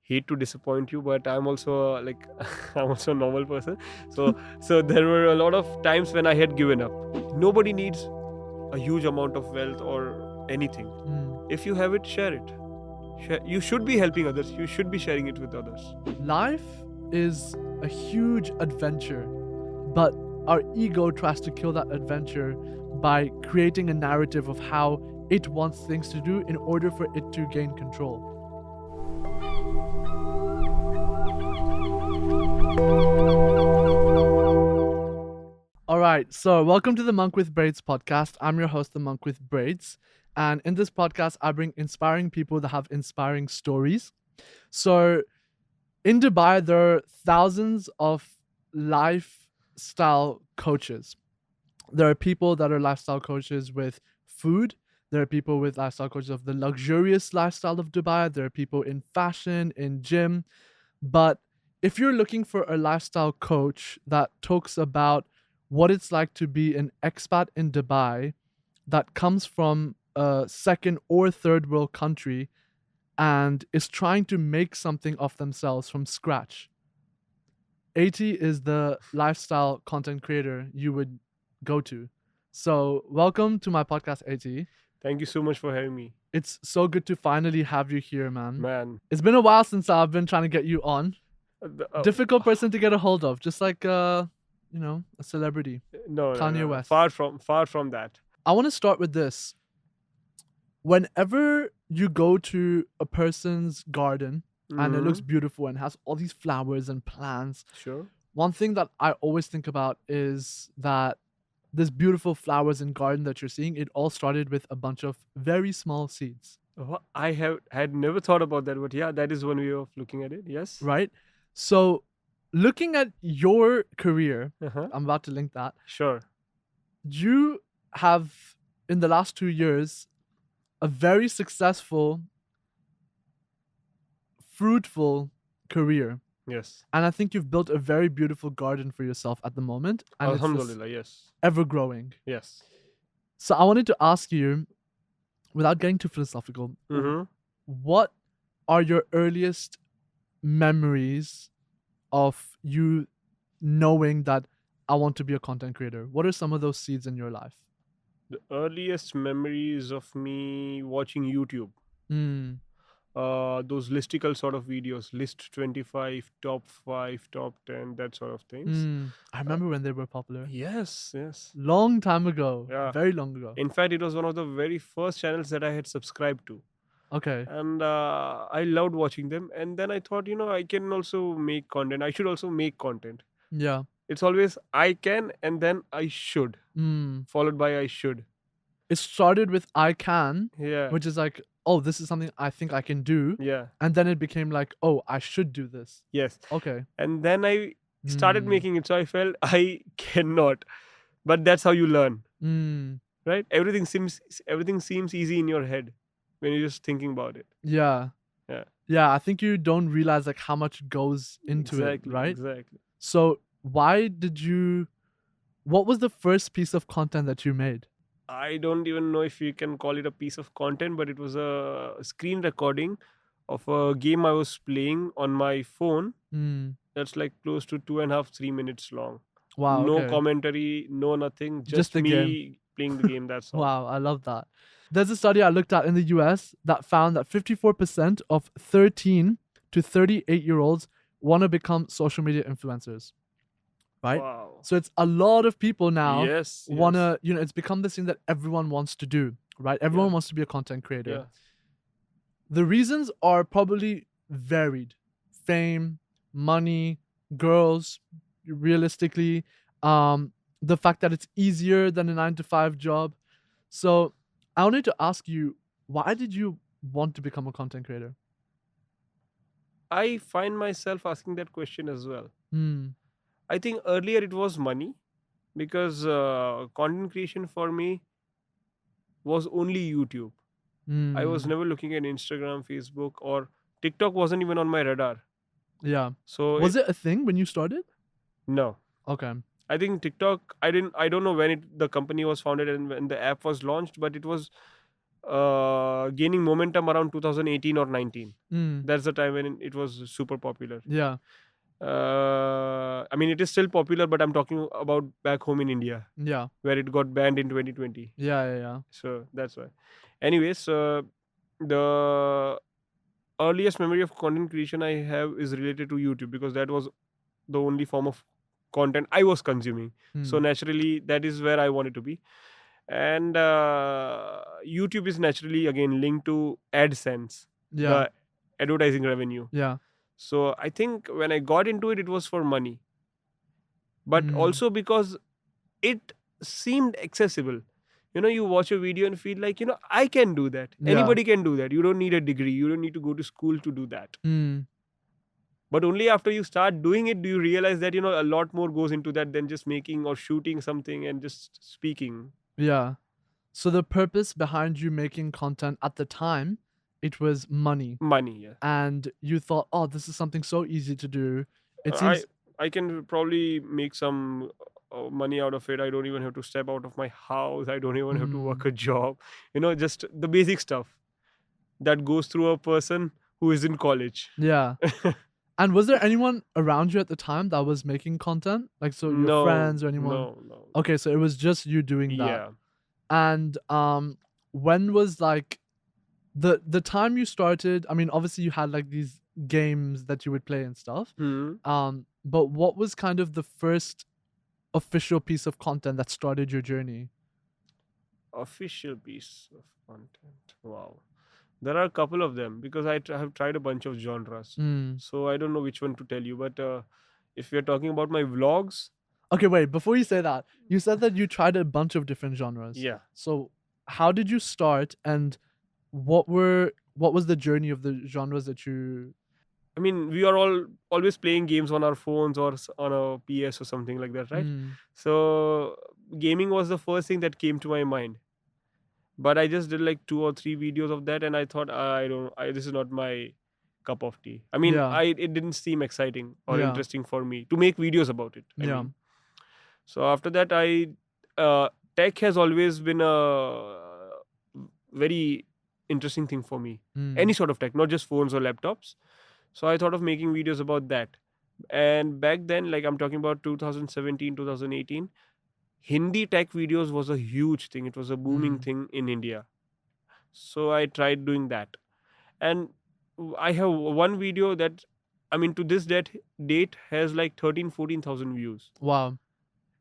hate to disappoint you, but I'm also I'm also a normal person. So there were a lot of times when I had given up. Nobody needs a huge amount of wealth or anything. If you have it, share it. You should be helping others. You should be sharing it with others. Life is a huge adventure, but our ego tries to kill that adventure by creating a narrative of how it wants things to do in order for it to gain control. All right, so welcome to the Monk with Braids podcast. I'm your host, the Monk with Braids. And in this podcast, I bring inspiring people that have inspiring stories. So in Dubai, there are thousands of lifestyle coaches. There are people that are lifestyle coaches with food. There are people with lifestyle coaches of the luxurious lifestyle of Dubai. There are people in fashion, in gym. But if you're looking for a lifestyle coach that talks about what it's like to be an expat in Dubai that comes from a second or third world country and is trying to make something of themselves from scratch, 80 is the lifestyle content creator you would go to. So welcome to my podcast, 80. Thank you so much for having me, It's so good to finally have you here, man. man. It's been a while since I've been trying to get you on. Difficult person to get a hold of, just like a celebrity. No, Kanye West. Far from that. I want to start with this. Whenever you go to a person's garden and it looks beautiful and has all these flowers and plants, Sure. one thing that I always think about is that this beautiful flowers and garden that you're seeing, it all started with a bunch of very small seeds, I had never thought about that, but yeah, that is one way of looking at it. Yes. right? So looking at your career, Uh-huh. I'm about to link that. Sure. You have, in the last 2 years, a very successful, fruitful career. Yes. And I think you've built a very beautiful garden for yourself at the moment. And it's just Alhamdulillah. Yes. ever growing. Yes. So I wanted to ask you, without getting too philosophical, Mm-hmm. what are your earliest memories of you knowing that I want to be a content creator? What are some of those seeds in your life? The earliest memories of me watching YouTube, Mm, those listicle sort of videos, list 25, top 5, top 10, that sort of things. I remember when they were popular. Yes, yes. Long time ago. Yeah. Very long ago. In fact, it was one of the very first channels that I had subscribed to. Okay. And I loved watching them. And then I thought, I can also make content. I should also make content. Yeah. It's always I can and then I should, followed by I should. It started with I can, Yeah. which is like, oh, this is something I think I can do. Yeah. And then it became like, oh, I should do this. Yes. Okay. And then I started Mm. making it. So I felt I cannot. But that's how you learn, Mm. right? Everything seems easy in your head when you're just thinking about it. Yeah. Yeah. Yeah, I think you don't realize like how much goes into Exactly. it, right? Exactly. So what was the first piece of content that you made? I don't even know if you can call it a piece of content, but it was a screen recording of a game I was playing on my phone. That's like close to 2.5, 3 minutes long. Wow. No okay. commentary, no nothing. Just the me game. playing the game. That's all. Wow, I love that. There's a study I looked at in the US that found that 54% of 13 to 38-year-olds want to become social media influencers. Right? Wow. So it's a lot of people now Yes. want to, it's become this thing that everyone wants to do, right? Everyone wants to be a content creator. Yeah. The reasons are probably varied. Fame, money, girls, realistically, the fact that it's easier than a 9-to-5 job. So I wanted to ask you, why did you want to become a content creator? I find myself asking that question as well. Hmm. I think earlier it was money, because content creation for me was only YouTube. I was Hmm. never looking at Instagram, Facebook, or TikTok wasn't even on my radar. Yeah. So Was it a thing when you started? no. Okay. I think TikTok, I don't know when the company was founded and when the app was launched, but it was gaining momentum around 2018 or 19. Mm. That's the time when it was super popular. Yeah. I mean, it is still popular, but I'm talking about back home in India, Yeah. where it got banned in 2020. Yeah. Yeah. Yeah. So that's why. Anyways, the earliest memory of content creation I have is related to YouTube, because that was the only form of content I was consuming. So Mm. naturally, that is where I wanted to be. And YouTube is naturally again linked to AdSense, Yeah. the advertising revenue. Yeah. So I think when I got into it, it was for money, but Mm. also because it seemed accessible. You watch a video and feel like, I can do that. Yeah. Anybody can do that. You don't need a degree. You don't need to go to school to do that. Mm. But only after you start doing it do you realize that, a lot more goes into that than just making or shooting something and just speaking. Yeah. So the purpose behind you making content at the time, it was money. Money, yeah. And you thought, oh, this is something so easy to do. It I seems, I can probably make some money out of it. I don't even have to step out of my house. I don't even have to mm, work a job. Just the basic stuff that goes through a person who is in college. yeah. And was there anyone around you at the time that was making content? Like, so your No, friends or anyone? no, no. Okay, so it was just you doing that. Yeah. And when was like the time you started? I mean, obviously you had like these games that you would play and stuff. Hmm. But what was kind of the first official piece of content that started your journey? Official piece of content. Wow. There are a couple of them, because I have tried a bunch of genres. Mm. So I don't know which one to tell you. But if you're talking about my vlogs, Okay, wait, before you say that, you said that you tried a bunch of different genres. yeah. So how did you start and what was the journey of the genres that you I mean, we are all always playing games on our phones or on a PS or something like that, right? mm, So gaming was the first thing that came to my mind. But I just did like 2 or 3 videos of that, and I thought, I don't, this is not my cup of tea. I mean, yeah, it didn't seem exciting or yeah, interesting for me to make videos about it. I yeah, mean, so after that, uh, tech has always been a very interesting thing for me. Any mm, sort of tech, not just phones or laptops. So I thought of making videos about that. And back then, like I'm talking about 2017, 2018, Hindi tech videos was a huge thing. It was a booming mm. thing in India. So I tried doing that. And I have one video that, I mean, to this date has like 13, 14,000 views. Wow.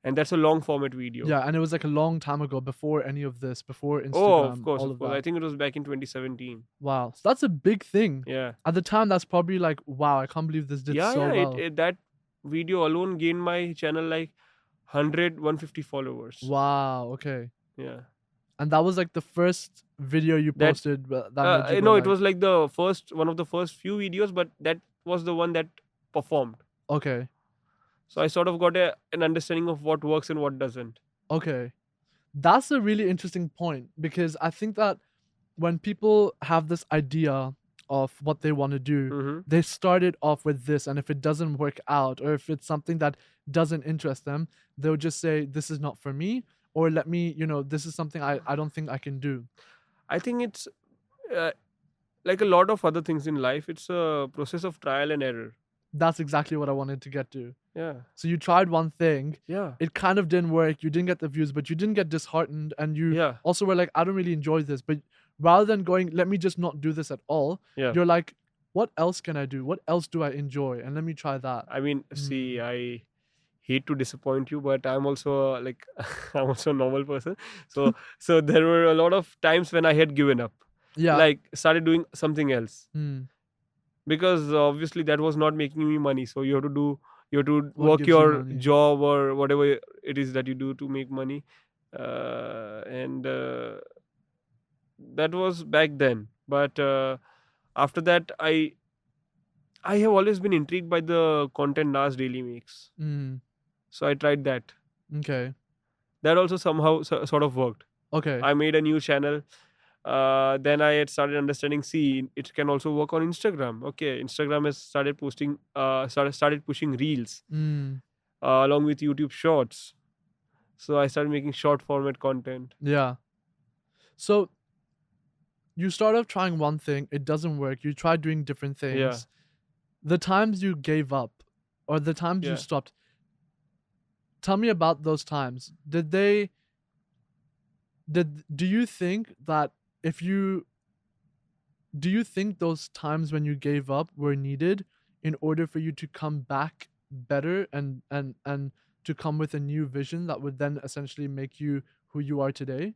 And that's a long format video. Yeah, and it was like a long time ago before any of this, before Oh, Instagram, all of of course. I that. think it was back in 2017. Wow. So that's a big thing. Yeah. At the time that's probably like, wow, I can't believe this did Yeah, so yeah. well. That video alone gained my channel like 100, 150 followers. Wow, okay. Yeah. And that was like the first video you That posted that made you go no, it like, was like one of the first few videos, but that was the one that performed. okay. So I sort of got an understanding of what works and what doesn't. Okay. That's a really interesting point because I think that when people have this idea of what they want to do, Mm-hmm. they started off with this, and if it doesn't work out, or if it's something that doesn't interest them, they'll just say, this is not for me, or let me, this is something I don't think I can do. I think it's uh, like a lot of other things in life. It's a process of trial and error. That's exactly what I wanted to get to. Yeah. So you tried one thing, Yeah. it kind of didn't work, you didn't get the views, but you didn't get disheartened, and you Yeah. also were like, I don't really enjoy this. But rather than going, let me just not do this at all, Yeah. you're like, what else can I do? What else do I enjoy? And let me try that. I mean, see, I hate to disappoint you, but I'm also like I'm also a normal person. So there were a lot of times when I had given up, Yeah. like started doing something else, Mm. because obviously that was not making me money. So you have to What work gives you your money? job or whatever it is that you do to make money, and that was back then. But after that, I have always been intrigued by the content Nas daily makes. Mm. So I tried that. Okay. That also somehow sort of worked. Okay. I made a new channel. Then I had started understanding. See, it can also work on Instagram. Okay, Instagram has started posting. Started pushing reels Mm. along with YouTube Shorts. So I started making short format content. Yeah. So you start off trying one thing, it doesn't work, you try doing different Yeah, things. The times you gave up or the times you yeah. stopped, tell me about those times. Do you think that if you do you think those times when you gave up were needed in order for you to come back better and to come with a new vision that would then essentially make you who you are today?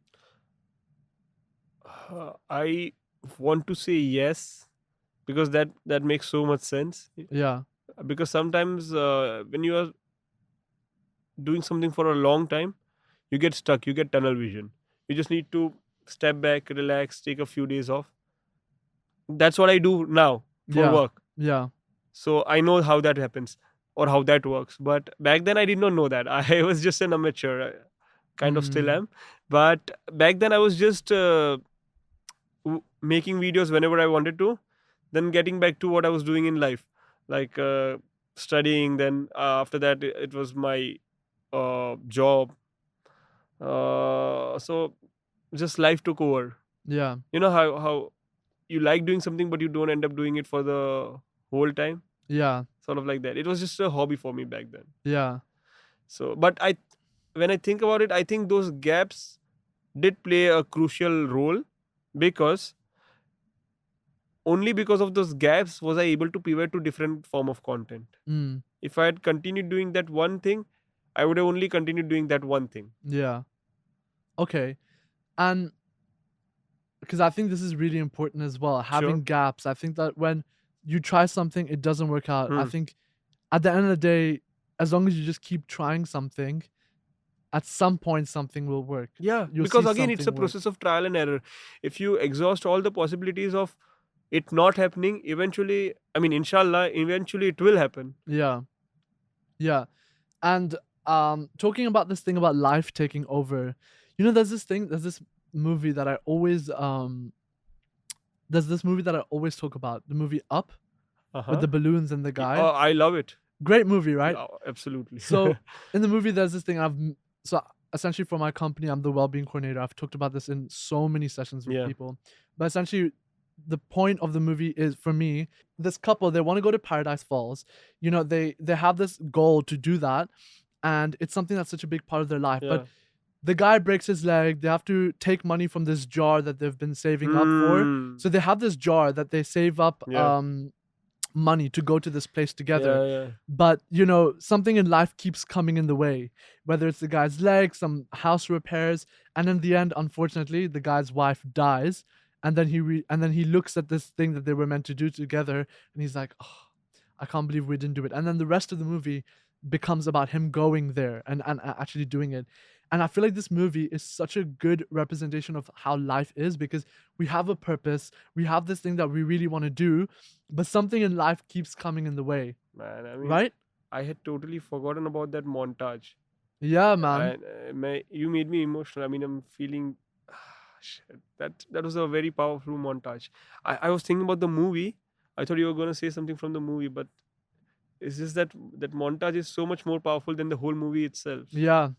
I want to say yes, because that makes so much sense. Yeah. Because sometimes when you are doing something for a long time, you get stuck, you get tunnel vision. You just need to step back, relax, take a few days off. That's what I do now for Yeah. work. Yeah. So I know how that happens or how that works. But back then I did not know that. I was just an amateur, kind of still Mm. am. But back then I was just making videos whenever I wanted to, then getting back to what I was doing in life, like studying. Then after that, it was my job. So just life took over. Yeah. You know how you like doing something, but you don't end up doing it for the whole time. Yeah. Sort of like that. It was just a hobby for me back then. Yeah. So, but when I think about it, I think those gaps did play a crucial role, because only because of those gaps was I able to pivot to different form of content. Mm. If I had continued doing that one thing, I would have only continued doing that one thing. Yeah. Okay. And because I think this is really important as well, Sure. having gaps. I think that when you try something, it doesn't work out. I Hmm. think at the end of the day, as long as you just keep trying something, at some point something will work. Yeah, You'll because see again, it's a something work. process of trial and error. If you exhaust all the possibilities of it not happening, eventually, I mean, inshallah, eventually it will happen. Yeah. Yeah. And talking about this thing about life taking over, there's this movie that I always talk about, the movie Up Uh with huh. the balloons and the guy. Oh, I love it. Great movie, right? Yeah, absolutely. So in the movie, there's this thing so essentially for my company, I'm the well-being coordinator. I've talked about this in so many sessions with Yeah. people, but essentially, the point of the movie is for me, this couple they want to go to Paradise Falls. They have this goal to do that, and it's something that's such a big part of their life. But Yeah. the guy breaks his leg. They have to take money from this jar that they've been saving up for. Hmm. So they have this jar that they save up Yeah. money to go to this place together. Yeah. Yeah. But something in life keeps coming in the way, whether it's the guy's leg, some house repairs, and in the end, unfortunately, the guy's wife dies. And then he looks at this thing that they were meant to do together, and he's like, oh, I can't believe we didn't do it. And then the rest of the movie becomes about him going there and actually doing it. And I feel like this movie is such a good representation of how life is, because we have a purpose, we have this thing that we really want to do, but something in life keeps coming in the way, Man, I mean, right? I had totally forgotten about that montage. Yeah, man. And you made me emotional. I mean, I'm feeling. Shit, that was a very powerful montage. I was thinking about the movie. I thought you were gonna say something from the movie, but it's just that montage is so much more powerful than the whole movie itself. Yeah.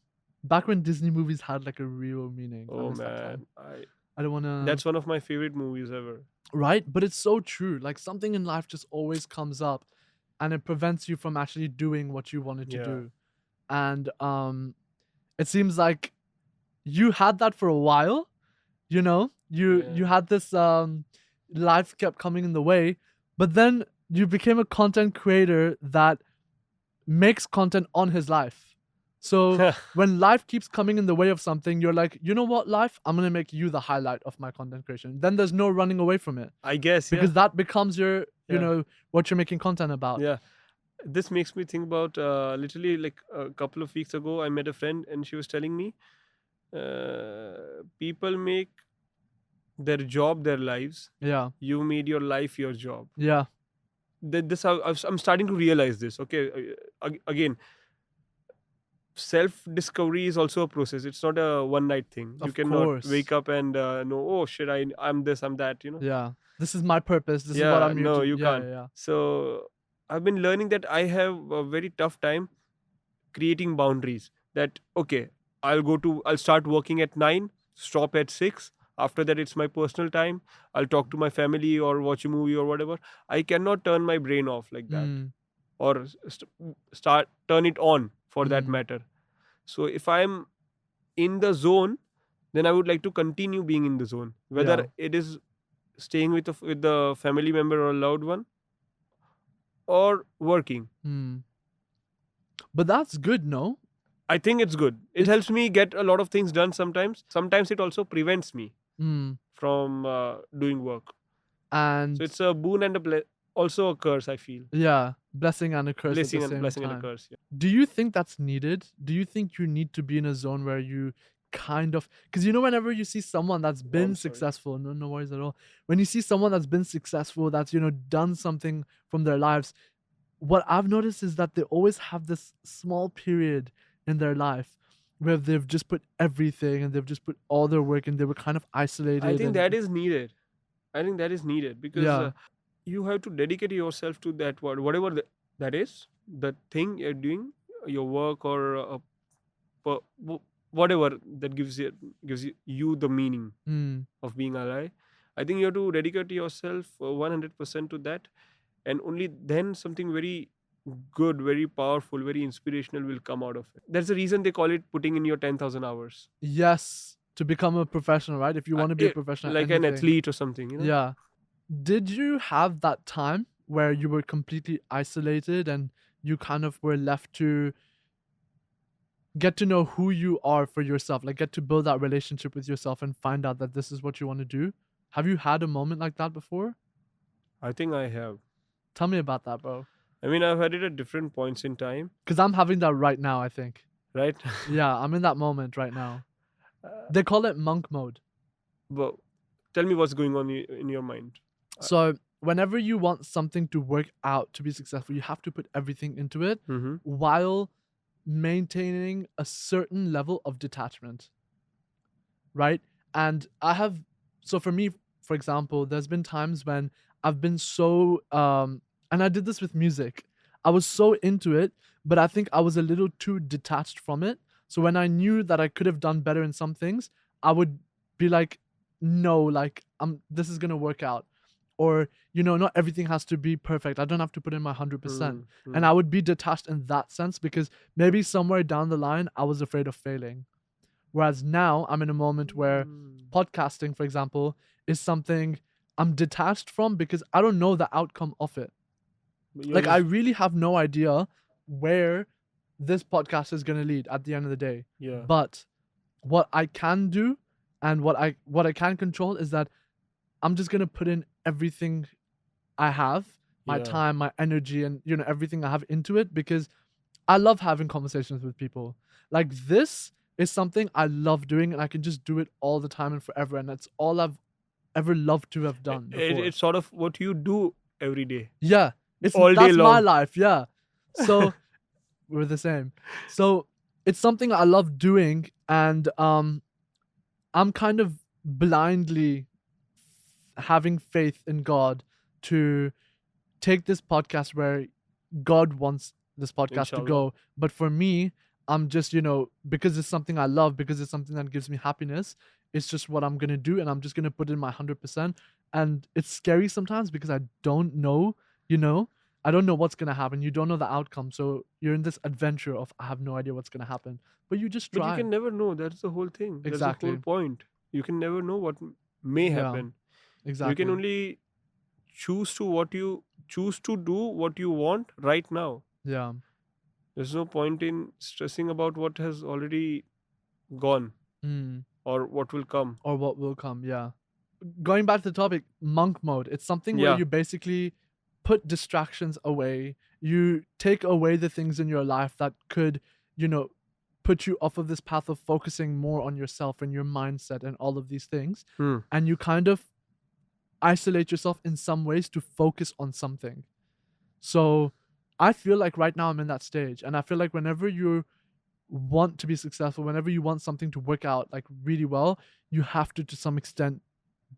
Back when Disney movies had like a real meaning. I Oh miss that time. man, I I don't want to. that's one of my favorite movies ever. Right? But it's so true. Like something in life just always comes up and it prevents you from actually doing what you wanted to Yeah, do. And it seems like you had that for a while, you yeah. had this life kept coming in the way, but then you became a content creator that makes content on his life. So when life keeps coming in the way of something, you're like, you know what, life, I'm gonna make you the highlight of my content creation. Then there's no running away from it, I guess, yeah, because that becomes your, yeah, what you're making content about. yeah. This makes me think about literally like a couple of weeks ago. I met a friend, and she was telling me, people make their job their lives. Yeah. You made your life your job. Yeah. This I'm starting to realize this. Okay, again, self discovery is also a process. It's not a one night thing. You Of cannot course. wake up and know, oh shit, I'm this, I'm that. Yeah. This is my purpose. This is what Yeah, I'm here no, to. you Yeah, can't. yeah, yeah. So I've been learning that I have a very tough time creating boundaries. That okay, I'll start working at 9, stop at 6. After that, it's my personal time. I'll talk to my family or watch a movie or whatever. I cannot turn my brain off like that, Mm. or start turn it on for that Mm. matter. So if I'm in the zone, then I would like to continue being in the zone, Yeah. whether it is staying with the family member or loved one, or working. Mm. But that's good, no? I think it's good. It It's helps me get a lot of things done sometimes. Sometimes it also prevents me mm. from doing work. So And it's a boon and also a curse, I feel. yeah, blessing and a curse at the same Blessing and a time. curse. Yeah. Do you think that's needed? Do you think you need to be in a zone where you kind of, because you know, whenever you see someone that's Oh, been I'm sorry. successful, no worries at all. When you see someone that's been successful, that's, you know, done something from their lives, what I've noticed is that they always have this small period in their life where they've just put everything and they've just put all their work and they were kind of I isolated think and that is needed. I think that is needed because yeah. you have to dedicate yourself to that word, whatever that is, the thing you're doing, your work or whatever that gives you the meaning Mm. of being alive. I think you have to dedicate yourself 100% to that, and only then something very good, very powerful, very inspirational will come out of it. That's the reason they call it putting in your 10,000 hours. Yes, to become a professional, right? If you want to be a professional at Like an anything. athlete or something. Yeah. Did you have that time where you were completely isolated and you kind of were left to get to know who you are for yourself, like get to build that relationship with yourself and find out that this is what you want to do? Have you had a moment like that before? I think I have. Tell me about that, bro. I mean, I've had it at different points in time, Because I'm having that right now, I think. right? Yeah, I'm in that moment right now. uh, They call it monk mode. but tell me what's going on in your mind. So, whenever you want something to work out to be successful, you have to put everything into it Mm-hmm. while maintaining a certain level of detachment, right? And I have, so for me, for example, there's been times when I've been so and I did this with music. I was so into it, but I think I was a little too detached from it. So when I knew that I could have done better in some things, I would be like, no, like this is going to work out. Or, you know, not everything has to be perfect. I don't have to put in my 100%. And Mm-hmm. I would be detached in that sense because maybe somewhere down the line I was afraid of failing. Whereas now I'm in a moment where podcasting, for example, is something I'm detached from because I don't know the outcome of it. You're Like, I just really have no idea where this podcast is going to lead at the end of the day. yeah, But what I can do and what I can control is that I'm just going to put in everything I have, my yeah, time, my energy, and, you know, everything I have into it because I love having conversations with people. Like, this is something I love doing and I can just do it all the time and forever. And that's all I've ever loved to have done before. it's sort of what you do every day, Yeah. all day That's my long. life. Yeah. So we're the same. So it's something I love doing and I'm kind of blindly having faith in God to take this podcast where God wants this podcast to Inshallah. go. But for me, I'm just, you know, because it's something I love, because it's something that gives me happiness, it's just what I'm going to do. And I'm just going to put in my 100%. And it's scary sometimes because I don't know, you know, I don't know what's going to happen. You don't know the outcome. So you're in this adventure of, I have no idea what's going to happen. But you just But you try. can never know. That's the whole thing. That's the whole Exactly. point. You can never know what may Yeah, happen. You can exactly. only choose to do what you want right now. Yeah. There's no point in stressing about what has already gone Mm. or what will come. Or what will come. Yeah. Going back to the topic, monk mode, it's something where Yeah. you basically put distractions away. You take away the things in your life that could, you know, put you off of this path of focusing more on yourself and your mindset and all of these things. Hmm. And you kind of isolate yourself in some ways to focus on something. So I feel like right now I'm in that stage. And I feel like whenever you want to be successful, whenever you want something to work out like really well, you have to some extent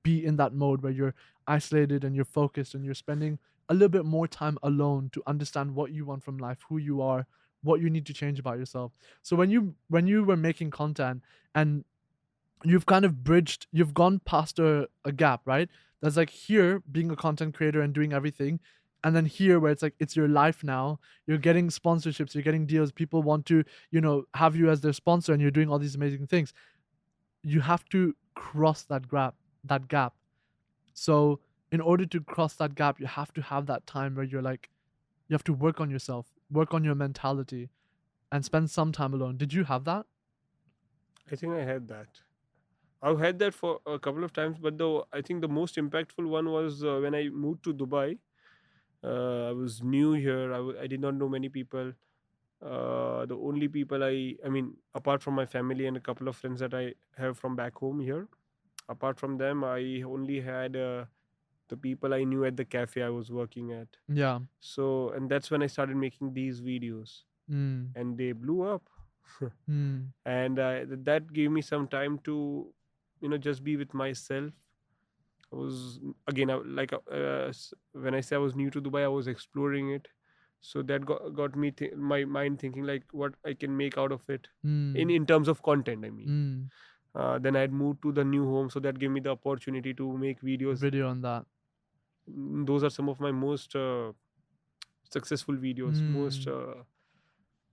be in that mode where you're isolated and you're focused and you're spending a little bit more time alone to understand what you want from life, who you are, what you need to change about yourself. So when you were making content and you've kind of bridged, you've gone past a gap, right? There's like here being a content creator and doing everything, and then here where it's like it's your life now. You're getting sponsorships, you're getting deals, people want to, have you as their sponsor, and you're doing all these amazing things. You have to cross that gap. So in order to cross that gap, you have to have that time where you're like, you have to work on yourself, work on your mentality, and spend some time alone. Did you have that? I think I had that. I've had that for a couple of times, but though I think the most impactful one was when I moved to Dubai. I was new here. I did not know many people. The only people I mean, apart from my family and a couple of friends that I have from back home here, apart from them, I only had the people I knew at the cafe I was working at. Yeah. So, and that's when I started making these videos, Mm. and they blew up. Mm. And that gave me some time to, just be with myself. I was again when I say I was new to Dubai, I was exploring it. So that got me my mind thinking like what I can make out of it Mm. in terms of content. I mean, Mm. then I had moved to the new home, so that gave me the opportunity to make videos. Video on that. Those are some of my most successful videos, most Mm.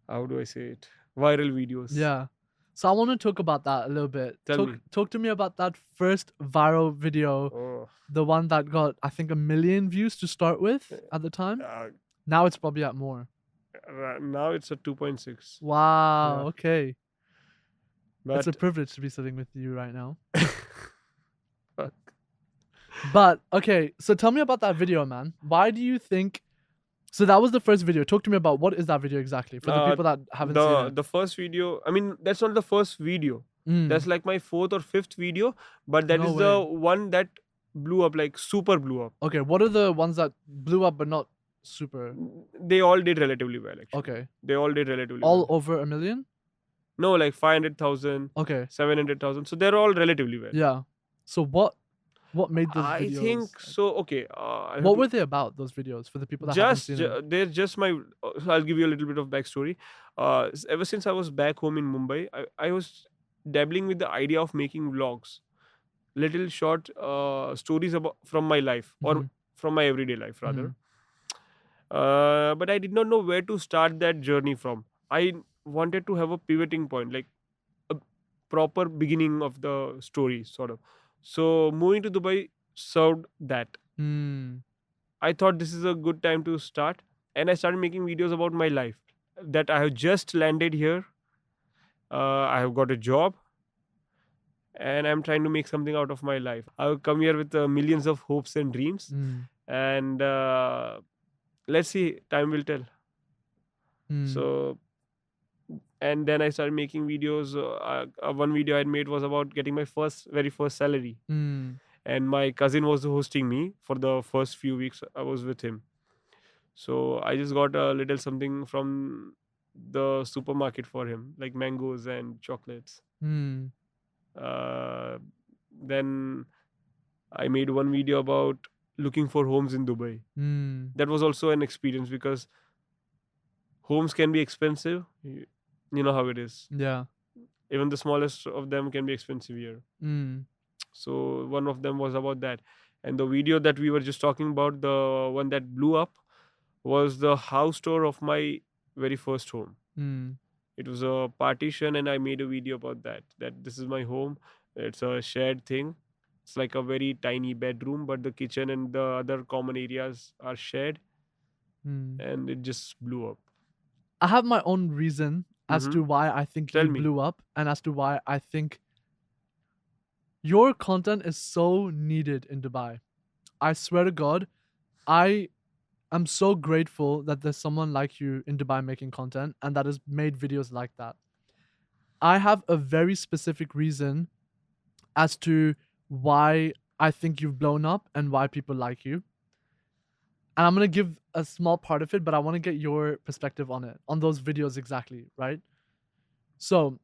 how do I say it, viral videos. Yeah. So I want to talk about that a little bit. Tell Talk me. talk to me about that first viral video, Oh, the one that got I think 1 million views to start with at the time. uh, Now it's probably at more. now it's a 2.6. Wow. Yeah, Okay. It's a but privilege to be sitting with you right now. fuck. But okay, so tell me about that video, man. Why do you think? So that was the first video. Talk to me about what is that video exactly for the Uh, people that haven't seen the it. the first video. I mean, that's not the first video. That's Mm. like my fourth or fifth video, but that No is the way. one that blew up, like super blew up. Okay, what are the ones that blew up but not super? They all did relatively well, actually. Okay, They all did relatively all well. over 1 million. No, like 500,000, Okay, 700,000. So they're all relatively well. yeah. So what made those I videos? think so. Okay, I have What to were they about? Those videos for the people that haven't seen it. they're just my. So I'll give you a little bit of backstory. Ever since I was back home in Mumbai, I was dabbling with the idea of making vlogs, little short stories about from my life or Mm-hmm. from my everyday life Mm-hmm. rather. But I did not know where to start that journey from. I wanted to have a pivoting point, like a proper beginning of the story, sort of. So moving to Dubai served that. Mm. I thought this is a good time to start, and I started making videos about my life. That I have just landed here. I have got a job, and I'm trying to make something out of my life. I have come here with millions of hopes and dreams, Mm. and let's see, time will tell. Mm. So, and then I started making videos. One video I had made was about getting my very first salary, Mm. and my cousin was hosting me for the first few weeks I was with him. So I just got a little something from the supermarket for him, like mangoes and chocolates. Mm. Uh, then I made one video about looking for homes in Dubai. Mm. That was also an experience because homes can be expensive. You know how it is. Yeah. Even the smallest of them can be expensive here. Mm. So one of them was about that. And the video that we were just talking about, the one that blew up, was the house tour of my very first home. Mm. It was a partition, and I made a video about that. That this is my home. It's a shared thing. It's like a very tiny bedroom, but the kitchen and the other common areas are shared, Mm. and it just blew up. I have my own reason as Mm-hmm. to why I think Tell you me. blew up and as to why I think your content is so needed in Dubai. I swear to God, I am so grateful that there's someone like you in Dubai making content and that has made videos like that. I have a very specific reason as to why I think you've blown up and why people like you. And I'm going to give a small part of it, but I want to get your perspective on it, on those videos exactly, right? So,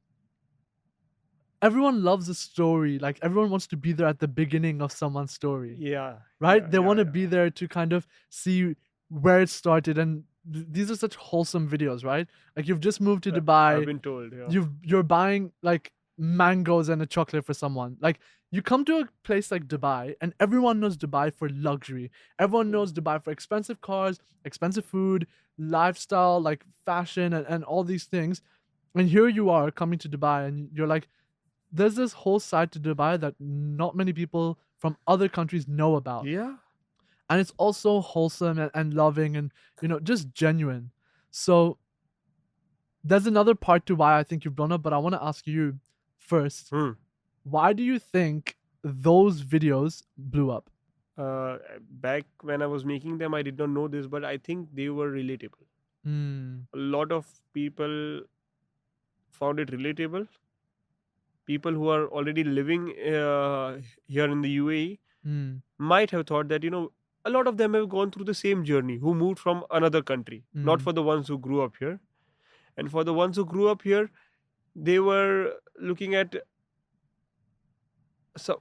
everyone loves a story. Like, everyone wants to be there at the beginning of someone's story, Yeah, right? They want to be there to kind of see where it started. And these are such wholesome videos, right? Like, you've just moved to I've Dubai. been told. Yeah. You're buying, like, mangoes and a chocolate for someone. Like, you come to a place like Dubai, and everyone knows Dubai for luxury. Everyone knows Dubai for expensive cars, expensive food, lifestyle, like fashion, and all these things. And here you are coming to Dubai, and you're like, there's this whole side to Dubai that not many people from other countries know about. Yeah. And it's also wholesome and loving and, just genuine. So there's another part to why I think you've blown up, but I want to ask you first, Hmm. why do you think those videos blew up? Back when I was making them, I did not know this, but I think they were relatable. Hmm. A lot of people found it relatable. People who are already living here in the UAE Hmm. might have thought that, a lot of them have gone through the same journey who moved from another country, not Hmm. for the ones who grew up here. And for the ones who grew up here, they were looking at,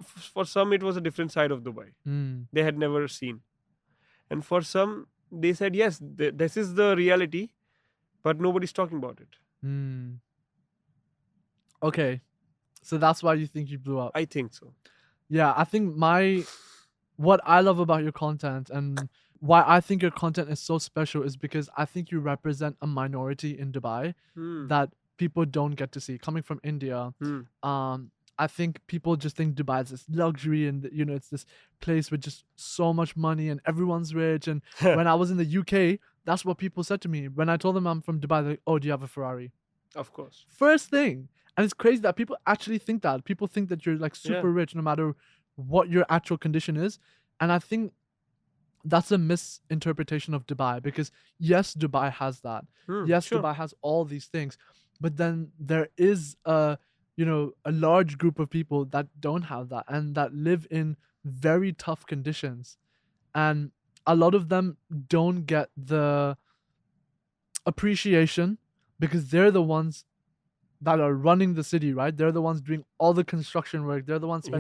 for some, it was a different side of Dubai Hmm. they had never seen. And for some, they said, yes, this is the reality, but nobody's talking about it. Hmm. Okay. So that's why you think you blew up. I think so. Yeah, I think what I love about your content and why I think your content is so special is because I think you represent a minority in Dubai Hmm. that people don't get to see. Coming from India, Hmm. I think people just think Dubai is this luxury and it's this place with just so much money and everyone's rich. And when I was in the UK, that's what people said to me. When I told them I'm from Dubai, they're like, "Oh, do you have a Ferrari?" Of course. First thing. And it's crazy that people actually think that. People think that you're like Yeah. super rich no matter what your actual condition is. And I think that's a misinterpretation of Dubai because yes, Dubai has that. Hmm. Yes, Sure. Dubai has all these things. But then there is a large group of people that don't have that and that live in very tough conditions. And a lot of them don't get the appreciation because they're the ones that are running the city, right? They're the ones doing all the construction work. They're the ones Yeah.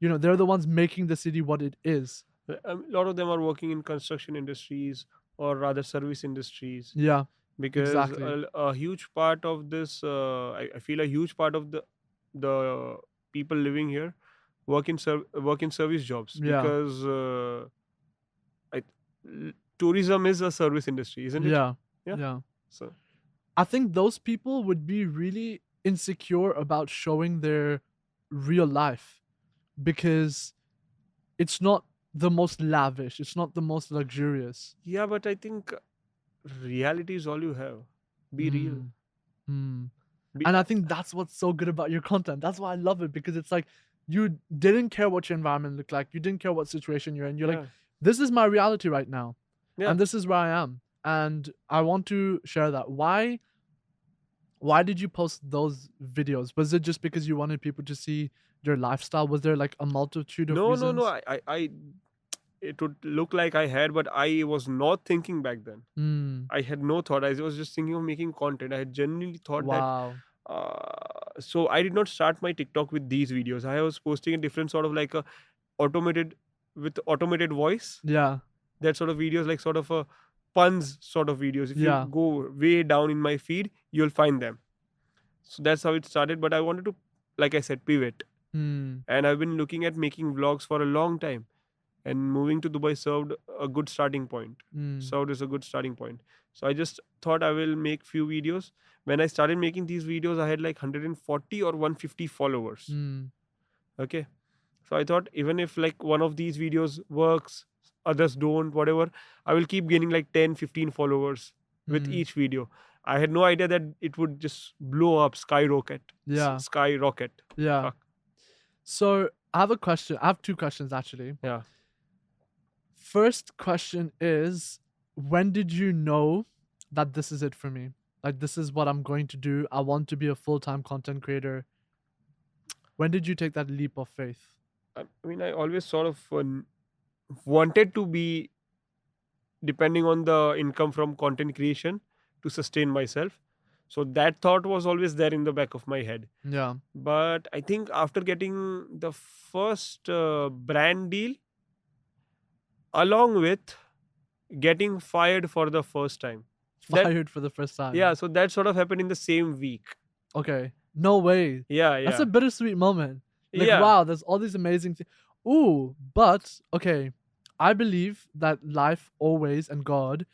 spending, they're the ones making the city what it is. A lot of them are working in construction industries, or rather service industries, Yeah, because exactly. a huge part of this, I feel a huge part of the people living here work in service jobs, Yeah, because I, tourism is a service industry, isn't it? yeah, Yeah. yeah. So I think those people would be really insecure about showing their real life because it's not the most lavish, it's not the most luxurious. yeah, but I think reality is all you have. Be real. Hmm. Hmm. Be And I think that's what's so good about your content. That's why I love it because it's like you didn't care what your environment looked like. You didn't care what situation you're in. You're like, Yeah. this is my reality right now. Yeah. And this is where I am. And I want to share that. Why did you post those videos? Was it just because you wanted people to see your lifestyle? Was there like a multitude of No, no, no. reasons? It would look like I had, but I was not thinking back then. Hmm. I had no thought. I was just thinking of making content. I had genuinely thought that. Wow. So I did not start my TikTok with these videos. I was posting a different sort of like a automated with automated voice. Yeah. That sort of videos, like sort of a puns sort of videos. If you Yeah. go way down in my feed, you'll find them. So that's how it started. But I wanted to, like I said, pivot. Hmm. And I've been looking at making vlogs for a long time. And moving to Dubai served a good starting point. Hmm. Served as a good starting point. So I just thought I will make few videos. When I started making these videos, I had like 140 or 150 followers. Hmm. Okay. So I thought even if like one of these videos works, others don't, whatever, I will keep gaining like 10, 15 followers with Hmm. each video. I had no idea that it would just blow up, skyrocket. Yeah. Skyrocket. Yeah. Fuck. So I have a question. I have two questions actually. Yeah. First question is, when did you know that this is it for me? Like, this is what I'm going to do. I want to be a full-time content creator. When did you take that leap of faith? I mean, I always sort of wanted to be depending on the income from content creation to sustain myself. So that thought was always there in the back of my head. Yeah. But I think after getting the first brand deal, along with getting fired for the first time, that Fired for the first time. yeah, so that sort of happened in the same week. Okay. No way. Yeah, That's a yeah, bittersweet moment. Like, yeah. wow, there's all these amazing things. Ooh, but okay. I believe that life always and God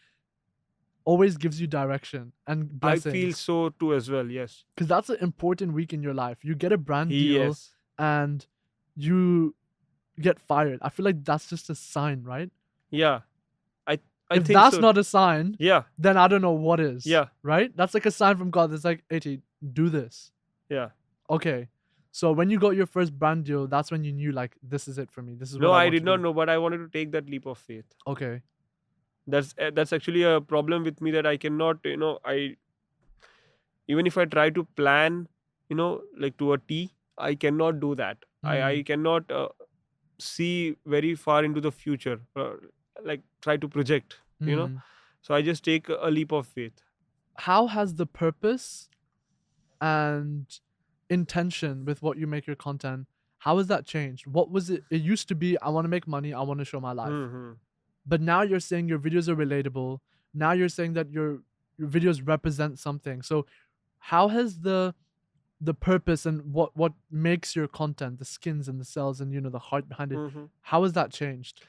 always gives you direction and I feel blessings. so too as well. Yes. Because that's an important week in your life. You get a brand deal Yes. and you get fired. I feel like that's just a sign, right? Yeah. I I If think that's so. not a sign, Yeah. then I don't know what is, Yeah. right? That's like a sign from God that's like, hey, do this. Yeah. Okay. So when you got your first brand deal, that's when you knew like this is it for me. This is No, what I I want did to not do. know, but I wanted to take that leap of faith. Okay. That's actually a problem with me, that I cannot, I even if I try to plan, like to a T, I cannot do that. I Mm. cannot see very far into the future, like try to project, Mm. so I just take a leap of faith. How has the purpose and intention with what you make your content, how has that changed? What was it? It used to be I want to make money, I want to show my life. Hmm. But now you're saying your videos are relatable. Now you're saying that your videos represent something. So how has the purpose and what makes your content, the skins and the cells and the heart behind it, Hmm. how has that changed?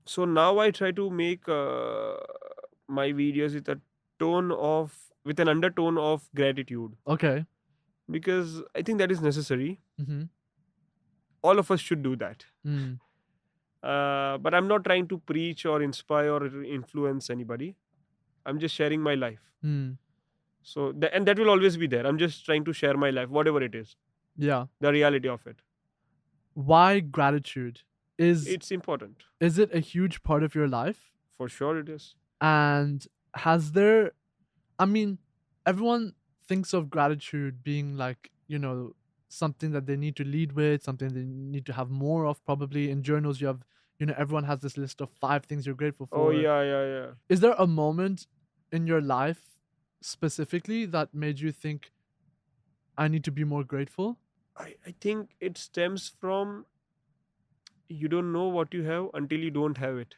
So now I try to make my videos with a with an undertone of gratitude, Okay. because I think that is necessary. Mm-hmm. All of us should do that. Mm. But I'm not trying to preach or inspire or influence anybody. I'm just sharing my life. Mm. So and that will always be there. I'm just trying to share my life, whatever it is, Yeah. the reality of it. Why gratitude? Is It's important. is it a huge part of your life? For sure it is. And has there, I mean, everyone thinks of gratitude being like, something that they need to lead with, something they need to have more of. Probably in journals, you have, everyone has this list of 5 things you're grateful Oh, for. yeah, yeah, yeah. Is there a moment in your life specifically that made you think, I need to be more grateful? I think it stems from, you don't know what you have until you don't have it.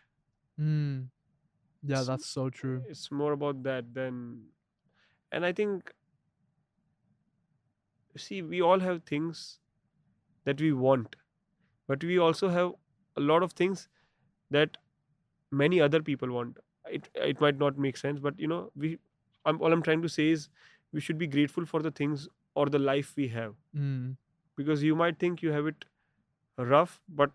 Hmm. Yeah, It's, that's so true. it's more about that than. And I think, see, we all have things that we want, but we also have a lot of things that many other people want. It might not make sense, but all I'm trying to say is, we should be grateful for the things or the life we have, Hmm. because you might think you have it rough, but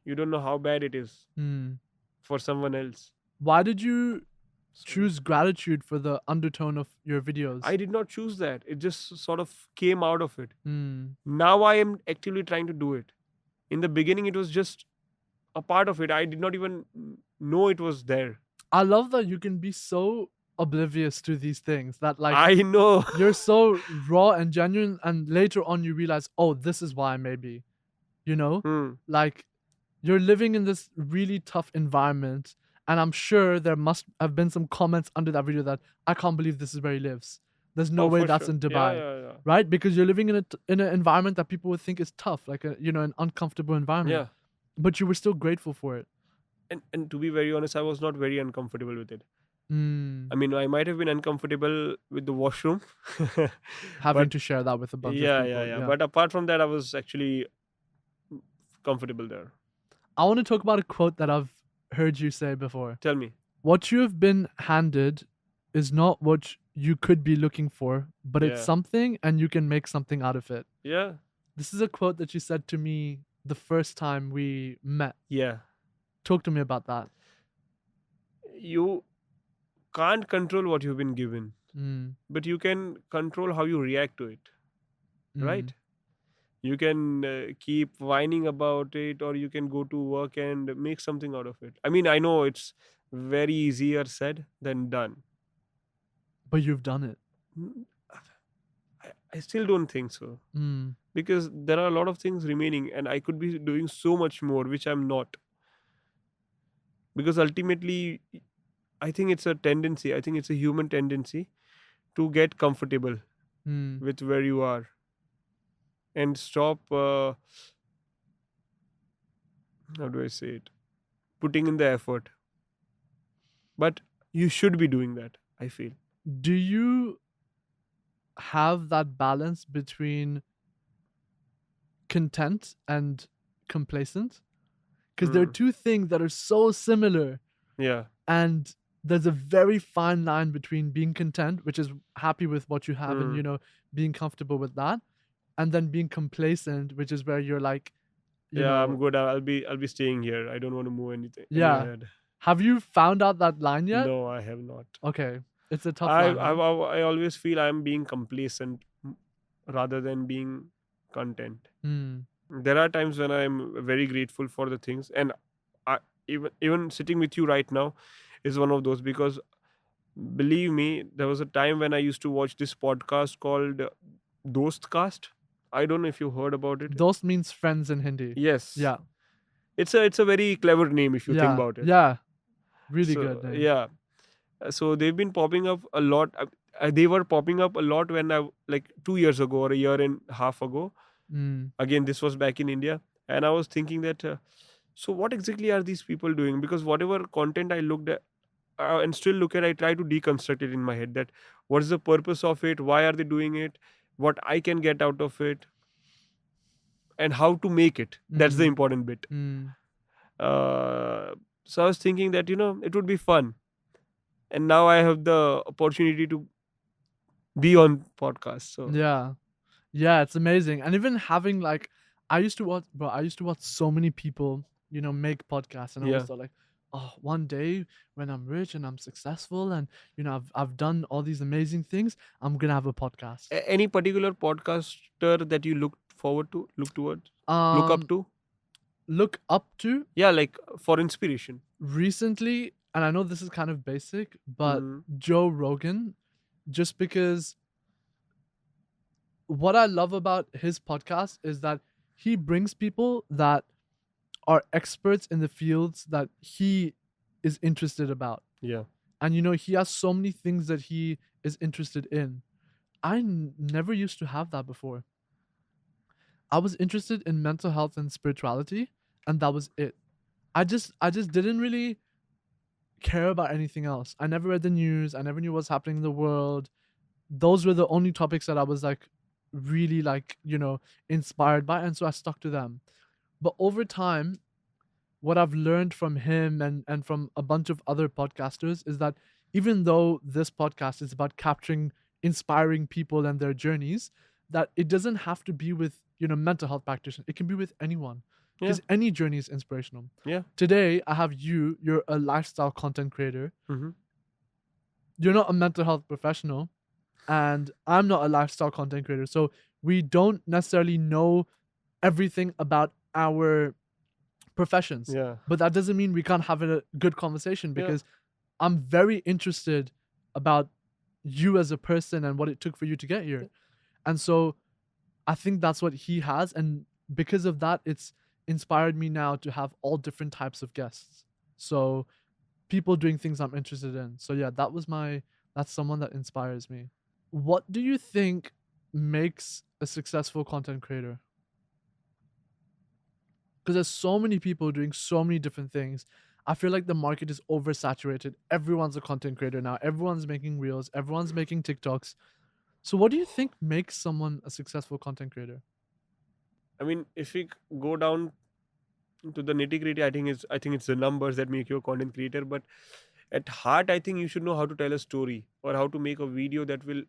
you don't know how bad it is Hmm. for someone else. Why did you So choose gratitude for the undertone of your I videos? did not choose that. It just sort of came out of it. Hmm. Now I am actively trying to do it. In the beginning, it was just a part of it. I did not even know it was there. I love that you can be so oblivious to these things that like I know. you're so raw and genuine, and later on you realize, oh, this is why maybe, you know? Hmm. Like you're living in this really tough environment, and I'm sure there must have been some comments under that video that I can't believe this is where he lives. There's no Oh, way for that's sure. in Yeah, Dubai, yeah, yeah. right? Because you're living in an environment that people would think is tough, like an uncomfortable environment, Yeah. but you were still grateful for it. And to be very honest, I was not very uncomfortable with it. Mm. I mean, I might have been uncomfortable with the washroom, Having but to share that with a bunch of yeah, yeah, people, yeah. yeah. But apart from that, I was actually comfortable there. I want to talk about a quote that I've heard you say before. Tell me. What you have been handed is not what you could be looking for, but it's Yeah, something and you can make something out of it. yeah, This is a quote that you said to me the first time we met. yeah. Talk to me about that. You can't control what you've been given, Mm. but you can control how you react to it, Mm. right? You can keep whining about it, or you can go to work and make something out of it. I mean, I know it's very easier said than done. But you've done it. Mm, I still don't think so, Mm. because there are a lot of things remaining, and I could be doing so much more, which I'm not. Because ultimately, I think it's a tendency, I think it's a human tendency to get comfortable Mm. with where you are, and stop, how do I say it, putting in the effort. But you should be doing that, I feel. Do you have that balance between content and complacent, because they're Mm. two things that are so similar, Yeah. and there's a very fine line between being content, which is happy with what you have and Mm. being comfortable with that, and then being complacent, which is where you're like, you Yeah, I'm know good. I'll be staying here. I don't want to move anything any yeah. ahead. Have you found out that line yet? No, I have not. Okay, it's a tough I line, I huh? I always feel I'm being complacent rather than being content. Hmm. There are times when I'm very grateful for the things, and I, even sitting with you right now is one of those, because believe me, there was a time when I used to watch this podcast called Dostcast. I don't know if you heard about it. Dost means friends in Hindi. Yes, Yeah. it's a very clever name if you think Yeah. about it. Yeah. Really good So name. yeah, so they've been popping up a lot. They were popping up a lot when I, like, 2 years ago or a year and a half ago. Mm. Again, this was back in India, and I was thinking that, so what exactly are these people doing? Because whatever content I looked at, and still look at, I try to deconstruct it in my head, that what is the purpose of it, why are they doing it, what I can get out of it, and how to make it. That's the Mm. important bit. Mm. uh, so I was thinking that, it would be fun, and now I have the opportunity to be on podcast. So Yeah. Yeah, it's amazing. And even having like I used to watch so many people, make podcasts, and I always yeah. thought like, oh, one day when I'm rich and I'm successful and I've done all these amazing things, I'm gonna have a podcast. Any particular podcaster that you look forward to, look up Um to? Look up to Yeah, like, for inspiration. recently, and I know this is kind of basic, but Mm, Joe Rogan, just because what I love about his podcast is that he brings people that are experts in the fields that he is interested about. yeah. And he has so many things that he is interested in. Never used to have that before. I was interested in mental health and spirituality, and that was it. I just didn't really care about anything else. I never read the news, I never knew what's happening in the world. Those were the only topics that I was like really like, inspired by, and so I stuck to them. But over time, what I've learned from him and from a bunch of other podcasters is that even though this podcast is about capturing inspiring people and their journeys, that it doesn't have to be with, mental health practitioners. It can be with anyone, Yeah. because any journey is inspirational. Yeah. Today, I have you're a lifestyle content creator. Hmm. You're not a mental health professional, and I'm not a lifestyle content creator. So we don't necessarily know everything about our professions. Yeah. But that doesn't mean we can't have a good conversation, Yeah. because I'm very interested about you as a person and what it took for you to get here. And so I think that's what he has. And because of that, it's inspired me now to have all different types of guests. So people doing things I'm interested in. So yeah, that's someone that inspires me. What do you think makes a successful content creator? Because there's so many people doing so many different things. I feel like the market is oversaturated. Everyone's a content creator now. Everyone's making reels. Everyone's making TikToks. So, what do you think makes someone a successful content creator? I mean, if we go down to the nitty gritty, I think it's the numbers that make you a content creator. But at heart, I think you should know how to tell a story, or how to make a video that will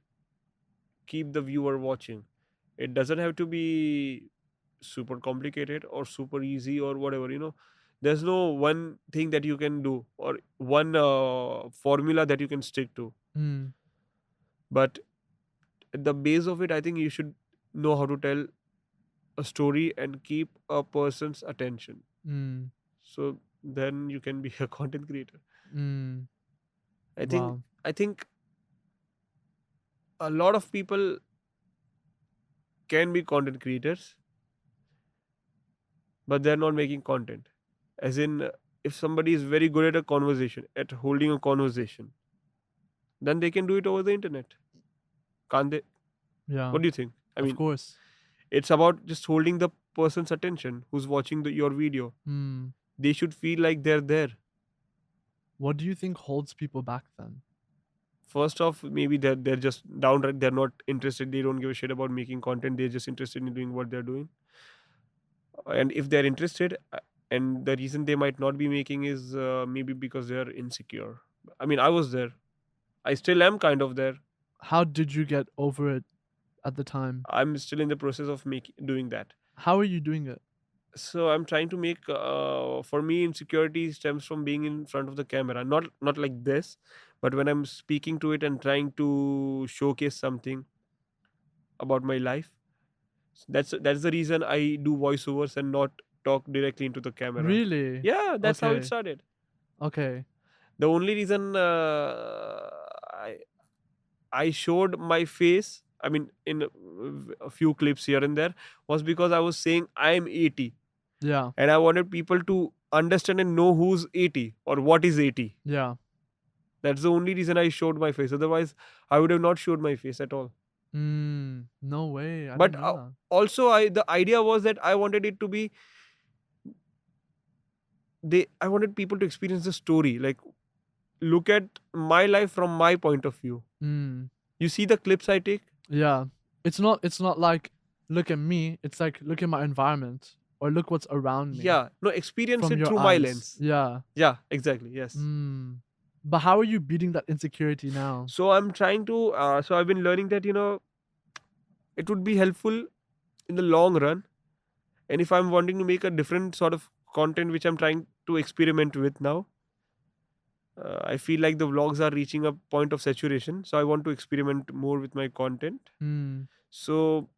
keep the viewer watching. It doesn't have to be super complicated or super easy or whatever. There's no one thing that you can do, or one formula that you can stick to. Hmm. But at the base of it, I think you should know how to tell a story and keep a person's attention. Hmm. So then you can be a content creator. Hmm. I think Wow. I think a lot of people can be content creators, but they're not making content. As in, if somebody is very good at a conversation, at holding a conversation, then they can do it over the internet, can't they? Yeah. What do you think? I Of mean, course. it's about just holding the person's attention who's watching your video. Hmm. They should feel like they're there. What do you think holds people back then? First off, maybe they're just downright they're not interested. They don't give a shit about making content. They're just interested in doing what they're doing. And if they're interested, and the reason they might not be making is maybe because they're insecure. I mean, I was there. I still am kind of there. How did you get over it at the time? I'm still in the process of making doing that. How are you doing it? So I'm trying to make. For me, insecurity stems from being in front of the camera. Not like this, but when I'm speaking to it and trying to showcase something about my life. That's the reason I do voiceovers and not talk directly into the camera. Really? Yeah, that's how it Okay. started. Okay. The only reason I I showed my face, I mean, in a few clips here and there, was because I was saying I am 80, Yeah. and I wanted people to understand and know who's 80 or what is 80. Yeah. That's the only reason I showed my face. Otherwise, I would have not showed my face at all. No way. I But didn't know that. also, I the idea was that I wanted it to be I wanted people to experience the story, like look at my life from my point of view. Mm. You see the clips I take. Yeah. It's not like look at me. It's like look at my environment or look what's around me Yeah, no, experience from it your through my eyes. lens. Yeah. Yeah, exactly, yes. Mm. But how are you beating that insecurity now? So I'm trying to so I've been learning that it would be helpful in the long run, and if I'm wanting to make a different sort of content which I'm trying to experiment with now, I feel like the vlogs are reaching a point of saturation, so I want to experiment more with my content. Mm. So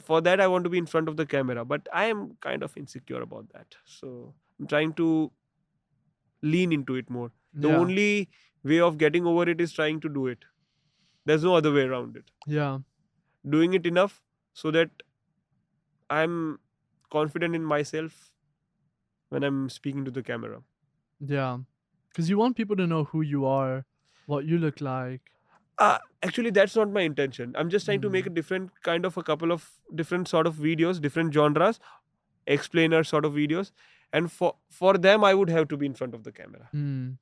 for that I want to be in front of the camera, but I am kind of insecure about that, so I'm trying to lean into it more. The Yeah. only way of getting over it is trying to do it. There's no other way around it. Yeah. Doing it enough so that I'm confident in myself when I'm speaking to the camera. Yeah. Cuz you want people to know who you are, what you look like. Actually, that's not my intention. I'm just trying to make a Mm. different kind of a couple of different sort of videos, different genres, explainer sort of videos, and for them I would have to be in front of the camera. Mm.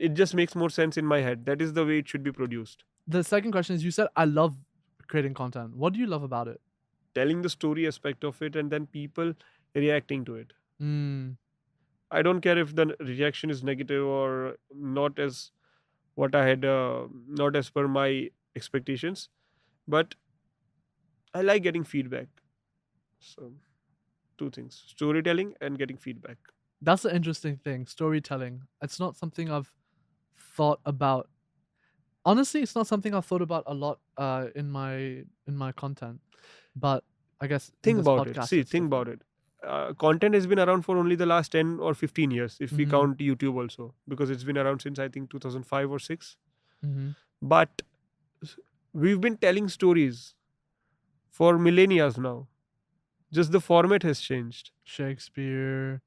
It just makes more sense in my head. That is the way it should be produced. The second question is you said I love creating content. What do you love about it? Telling the story aspect of it and then people reacting to it. Mm. I don't care if the reaction is negative or not as what I had, not as per my expectations, but I like getting feedback. So, two things: storytelling and getting feedback. That's the interesting thing, storytelling. It's not something I've thought about. Honestly, it's not something I've thought about a lot in my content. But I guess in Think this about it. podcast See, it's think about different. it. Content has been around for only the last 10 or 15 years, if we Mhm. count YouTube also, because it's been around since I think 2005 or 6. Mhm. But we've been telling stories for millennia now. Just the format has changed. Shakespeare,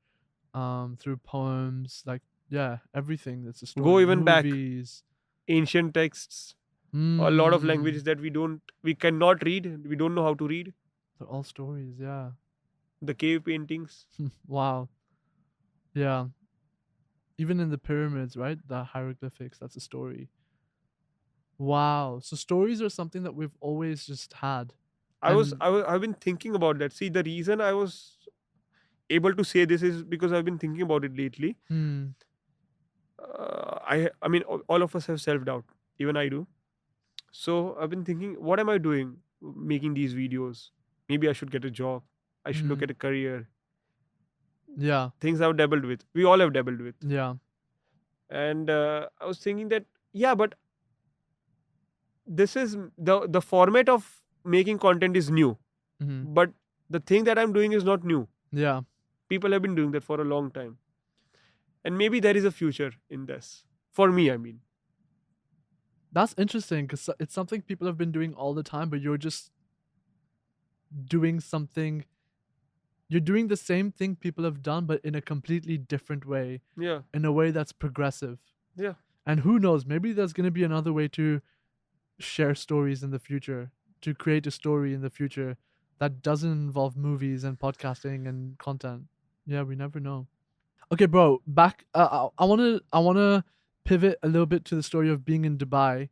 through poems, like yeah, everything that's a Go story. even back, Movies. ancient texts, a lot of Mm. languages that we cannot read, we don't know how to read. They're all stories, yeah. The cave paintings. Wow. Yeah. Even in the pyramids, right? The hieroglyphics, that's a story. Wow. So stories are something that we've always just had. And I've been thinking about that. See, the reason I was able to say this is because I've been thinking about it lately. mm, I mean, all of us have self doubt. Even I do. So I've been thinking, what am I doing making these videos? Maybe I should get a job. I should look mm, at a career. yeah. Things I've dabbled with. We all have dabbled with. Yeah. And I was thinking that, yeah, but this is the format of making content is new, Mhm. but the thing that I'm doing is not new. Yeah. People have been doing that for a long time, and maybe there is a future in this for me, I mean. That's interesting because it's something people have been doing all the time, but you're just doing something. You're doing the same thing people have done, but in a completely different way, Yeah, in a way that's progressive. yeah. And who knows, maybe there's going to be another way to share stories in the future, to create a story in the future that doesn't involve movies and podcasting and content. Yeah, we never know. Okay, bro, back I want to pivot a little bit to the story of being in Dubai.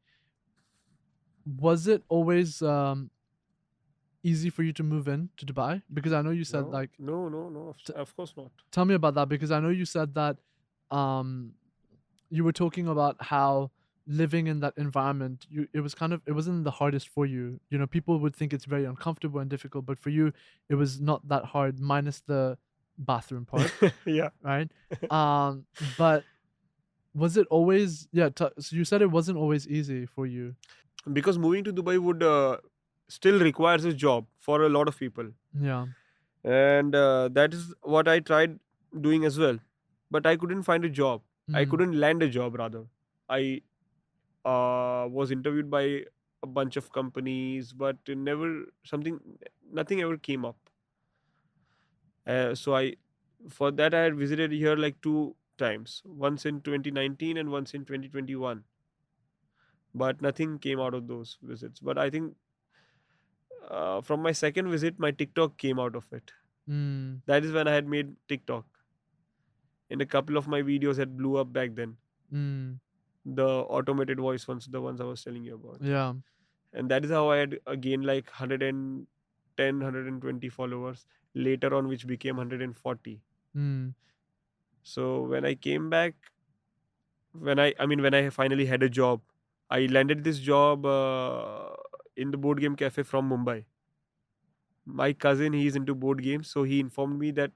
was it always easy for you to move in to Dubai? Because I know you said No, like no. T- Of course not. tell me about that, because I know you said that um you were talking about how living in that environment, it was kind of, it wasn't the hardest for you. You know, people would think it's very uncomfortable and difficult, but for you it was not that hard, minus the bathroom part, Yeah, right? But was it always, yeah, so you said it wasn't always easy for you. because moving to Dubai would still requires a job for a lot of people, Yeah. and that is what I tried doing as well, but I couldn't find a job. I Mm, couldn't land a job rather. I was interviewed by a bunch of companies, but nothing ever came up. So I, for that I had visited here like two times, once in 2019 and once in 2021, but nothing came out of those visits. But I think from my second visit, my TikTok came out of it. mm, That is when I had made TikTok, and a couple of my videos had blew up back then. mm, The automated voice ones, the ones I was telling you about. yeah. And that is how I had gained like 120 followers later on, which became 140. Mm, So when I came back, when I finally had a job, I landed this job in the board game cafe from Mumbai. My cousin, he's into board games, so he informed me that,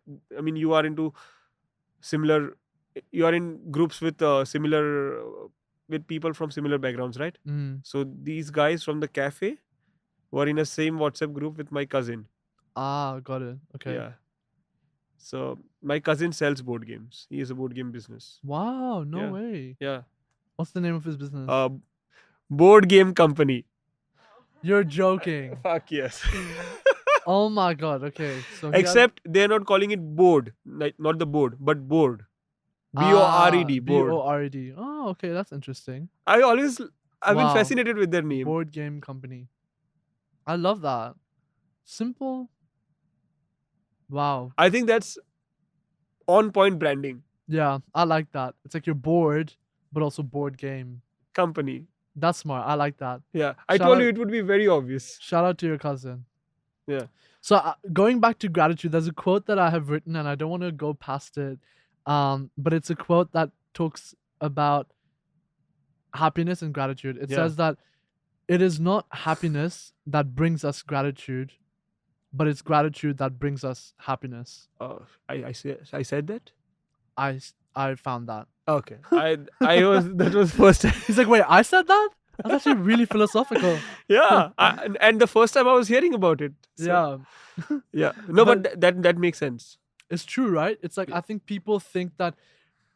you are into similar, you are in groups with similar with people from similar backgrounds, right? mm. So these guys from the cafe were in a same WhatsApp group with my cousin. Ah, got it. Okay. Yeah. So my cousin sells board games. He has a board game business. Wow, no Yeah. way. Yeah. What's the name of his business? Uh, board game company. You're joking. Fuck yes. Oh my god. Okay. So he has Except they're not calling it board, like not the board, but board. BORED, board. BORED. Oh, okay, that's interesting. I always, I've been Wow. fascinated with their name. Board game company. I love that. Simple. Wow. I think that's on point branding. Yeah, I like that. It's like you're bored, but also board game. Company. That's smart. I like that. Yeah. I Shout told out, you it would be very obvious. shout out to your cousin. Yeah. So going back to gratitude, there's a quote that I have written, and I don't want to go past it. But it's a quote that talks about happiness and gratitude. It Yeah. says that it is not happiness that brings us gratitude, but it's gratitude that brings us happiness. I said that? I found that. Okay. I was, that was first time. He's like, wait, I said that? That's actually really philosophical. Yeah. And the first time I was hearing about it. So, Yeah. yeah. No, but, But- that makes sense. It's true, right? It's like, I think people think that,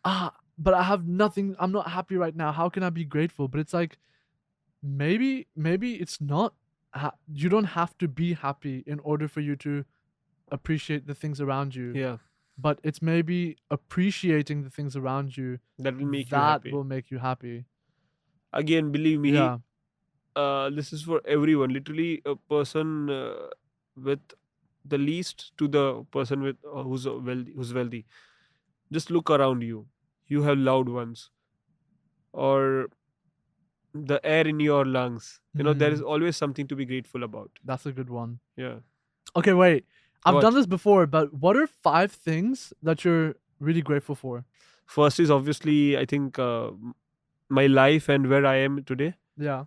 but I have nothing. I'm not happy right now. How can I be grateful? But it's like, maybe it's not. You don't have to be happy in order for you to appreciate the things around you. Yeah. But it's maybe appreciating the things around you That will make you that happy. will make you happy. Again, believe me, Yeah. this is for everyone. Literally, a person with the least to the person with who's wealthy. Just look around you. You have loved ones, or the air in your lungs. There is always something to be grateful about. That's a good one. Yeah. Okay, wait. I've What? done this before, but what are 5 things that you're really grateful for? First is obviously, I think, my life and where I am today. Yeah.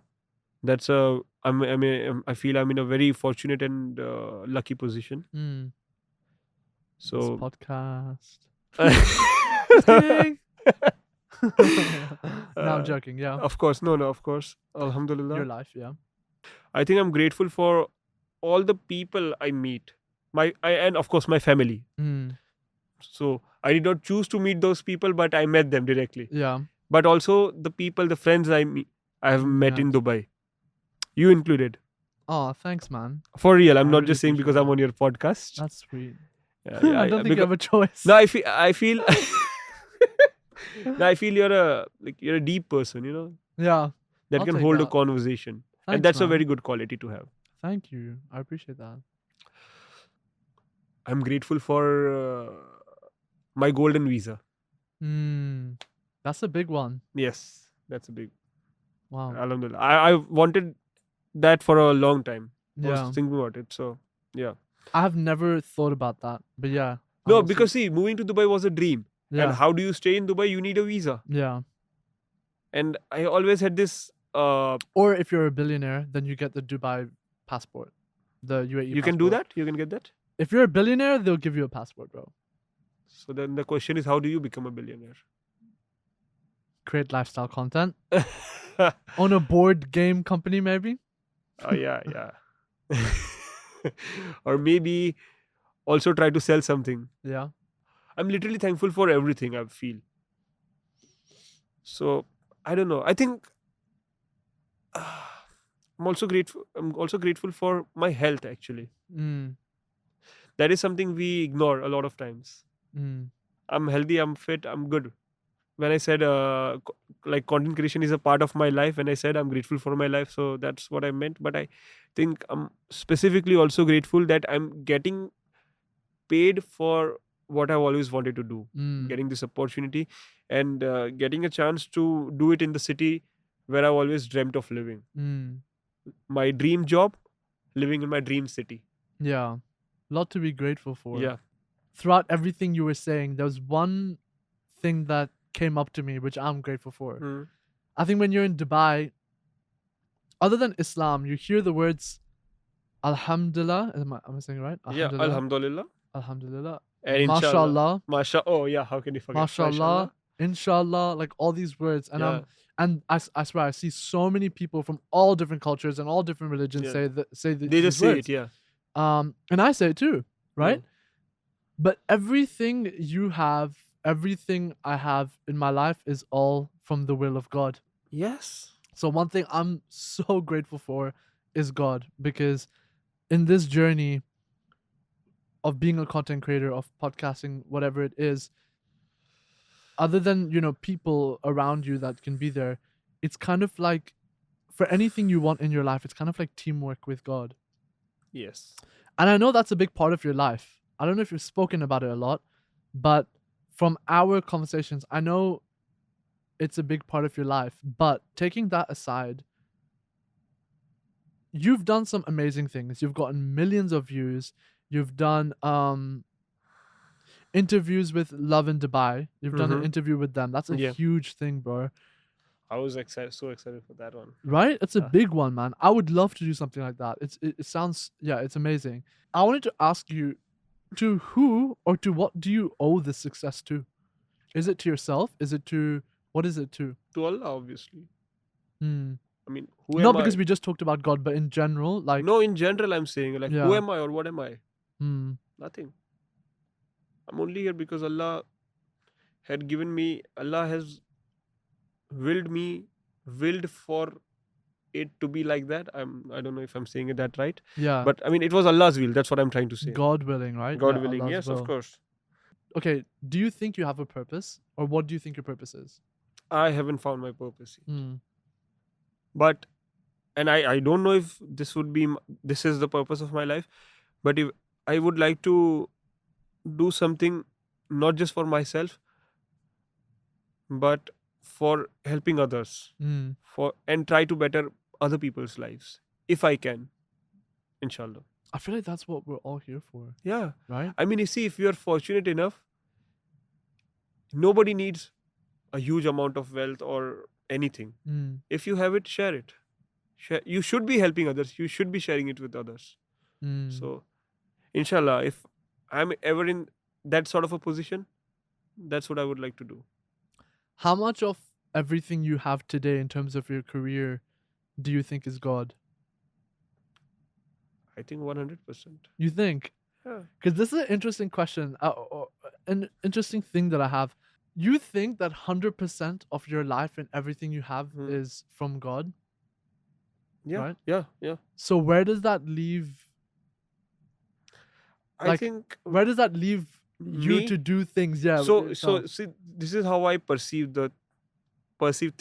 That's I feel I'm in a very fortunate and lucky position. Mm. This So podcast. Just kidding. No, I'm joking. Yeah. Of course, no, of course. Alhamdulillah. Your life, yeah. I think I'm grateful for all the people I meet. And of course my family. Mm. So I did not choose to meet those people, but I met them directly. Yeah. But also the friends I have met in Dubai. You included. Oh, thanks, man. For real, I'm I not really just saying because appreciate I'm on your podcast. That's sweet. Yeah, I don't think you have a choice. No, I feel no, I feel you're a deep person, Yeah. that I'll can take hold a that. conversation. Thanks, And that's a man. very good quality to have. Thank you. I appreciate that. I'm grateful for my golden visa. That's a big one. Yes, that's a big. Wow. Alhamdulillah. I wanted that for a long time. I was Yeah. thinking about it. So yeah. I have never thought about that. But yeah. I'm No, also- because see, moving to Dubai was a dream. And yeah. how do you stay in Dubai? You need a visa. Yeah. And I always had this. Or if you're a billionaire, then you get the Dubai passport, the UAE You passport. can do that. You can get that. If you're a billionaire, they'll give you a passport, bro. So then the question is, how do you become a billionaire? Create lifestyle content. Own a board game company, maybe. Oh yeah, yeah. Or maybe also try to sell something. Yeah. I'm literally thankful for everything I feel. So I don't know. I think I'm also grateful. I'm also grateful for my health. Actually, Mm. that is something we ignore a lot of times. Mm. I'm healthy. I'm fit. I'm good. When I said like content creation is a part of my life, and I said I'm grateful for my life, so that's what I meant. But I think I'm specifically also grateful that I'm getting paid for what I've always wanted to do, Mm. getting this opportunity, and getting a chance to do it in the city where I've always dreamt of living. Mm. My dream job, living in my dream city. Yeah. Lot to be grateful for. Yeah. Throughout everything you were saying, there was one thing that came up to me, which I'm grateful for. Mm. I think when you're in Dubai, other than Islam, you hear the words Alhamdulillah. Am I saying it right? Yeah. Alhamdulillah. Alhamdulillah. And Mashallah. Masha. Oh yeah. How can you forget? Mashallah. Inshallah. Like all these words. And Yeah. I swear I see so many people from all different cultures and all different religions Yeah. say They these just say words. it. Yeah. And I say it too, right? Mm. But everything you have, everything I have in my life is all from the will of God. Yes. So one thing I'm so grateful for is God, because in this journey of being a content creator, of podcasting, whatever it is, other than, people around you that can be there, it's kind of like for anything you want in your life, it's kind of like teamwork with God. Yes. And I know that's a big part of your life. I don't know if you've spoken about it a lot, but from our conversations, I know it's a big part of your life. But taking that aside, you've done some amazing things. You've gotten millions of views. You've done interviews with Love in Dubai. You've done an Mhm. interview with them. That's a Yeah. huge thing, bro. I was excited, so excited for that one. Right? It's a Yeah. big one, man. I would love to do something like that. It sounds, yeah, it's amazing. I wanted to ask you, to who or to what do you owe this success to? Is it to yourself? Is it to, what is it to? To Allah, obviously. Hmm. I mean, who Not am because I? we just talked about God, but in general, like, No, in general, I'm saying like, Yeah. who am I or what am I? hmm. Nothing. I'm only here because Allah had given me. Allah has willed for it to be like that. I don't know if I'm saying it that right, Yeah. but I mean, it was Allah's will. That's what I'm trying to say. God willing, right? God Yeah, willing. Allah's Yes, will. of course. Okay, do you think you have a purpose? Or what do you think your purpose is? I haven't found my purpose yet. Hmm. But and I don't know if this is the purpose of my life, but if I would like to do something not just for myself but for helping others, Hmm. and try to better other people's lives if I can, inshallah. I feel like that's what we're all here for, Yeah, right? I mean, you see, if you are fortunate enough, nobody needs a huge amount of wealth or anything. Hmm. If you have it, share it. You should be helping others, you should be sharing it with others. Hmm. So inshallah, if I'm ever in that sort of a position, that's what I would like to do. How much of everything you have today in terms of your career do you think is God? I think 100%. You think? Yeah. Because this is an interesting question, an interesting thing that I have. You think that 100% of your life and everything you have Hmm. is from God? Yeah, Right? yeah. So where does that leave? I Like, think Where does that leave you me. to do things? Yeah. So yourself. see, this is how I perceive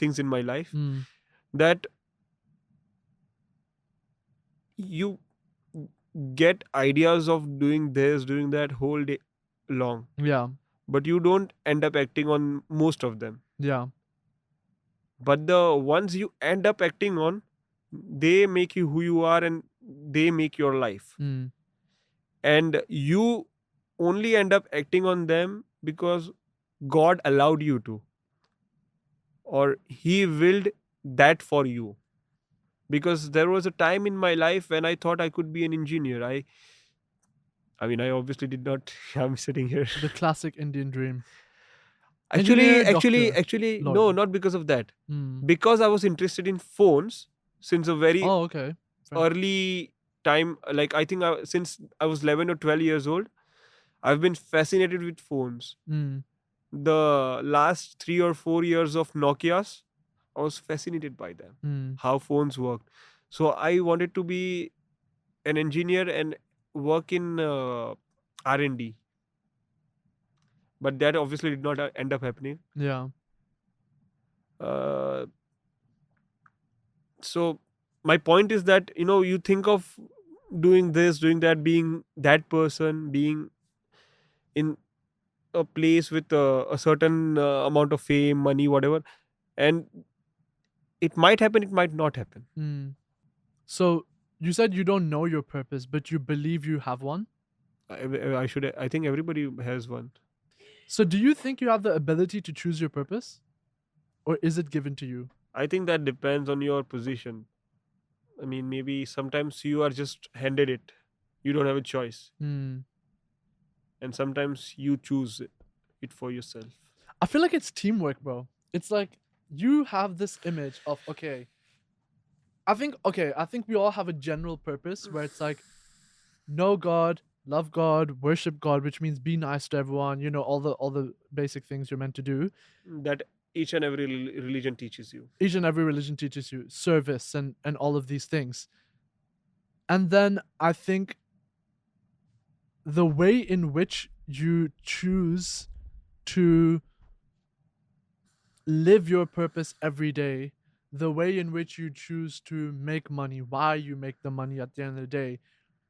things in my life. Hmm. That you get ideas of doing this, doing that whole day long, Yeah. but you don't end up acting on most of them. Yeah. But the ones you end up acting on, They make you who you are, and they make your life. Mm. And you only end up acting on them because God allowed you to, or He willed that for you. Because there was a time in my life when I thought I could be an engineer. I mean, I obviously did not. I'm sitting here. The classic Indian dream. Actually, Engineer, actually, doctor, actually, no, lawyer. not because of that. Mm. Because I was interested in phones since a very Oh, okay. Fair. early time. Like I think since I was 11 or 12 years old, I've been fascinated with phones. Mm. The last 3 or 4 years of Nokia's, I was fascinated by them, Mm. how phones worked. So I wanted to be an engineer and work in R&D, but that obviously did not end up happening. Yeah. Uh, so my point is that, you think of doing this, doing that, being that person, being in a place with a certain amount of fame, money, whatever, and it might happen, it might not happen. Mm. So you said you don't know your purpose, but you believe you have one. I think everybody has one. So do you think you have the ability to choose your purpose, or is it given to you? I think that depends on your position. I mean, maybe sometimes you are just handed it, you don't have a choice, Mm. and sometimes you choose it for yourself. I feel like it's teamwork, bro. It's like you have this image of I think we all have a general purpose where it's like know God, love God, worship God, which means be nice to everyone, all the basic things you're meant to do. That each and every religion teaches you. Each and every religion teaches you service and all of these things. And then I think the way in which you choose to live your purpose every day, the way in which you choose to make money, why you make the money at the end of the day,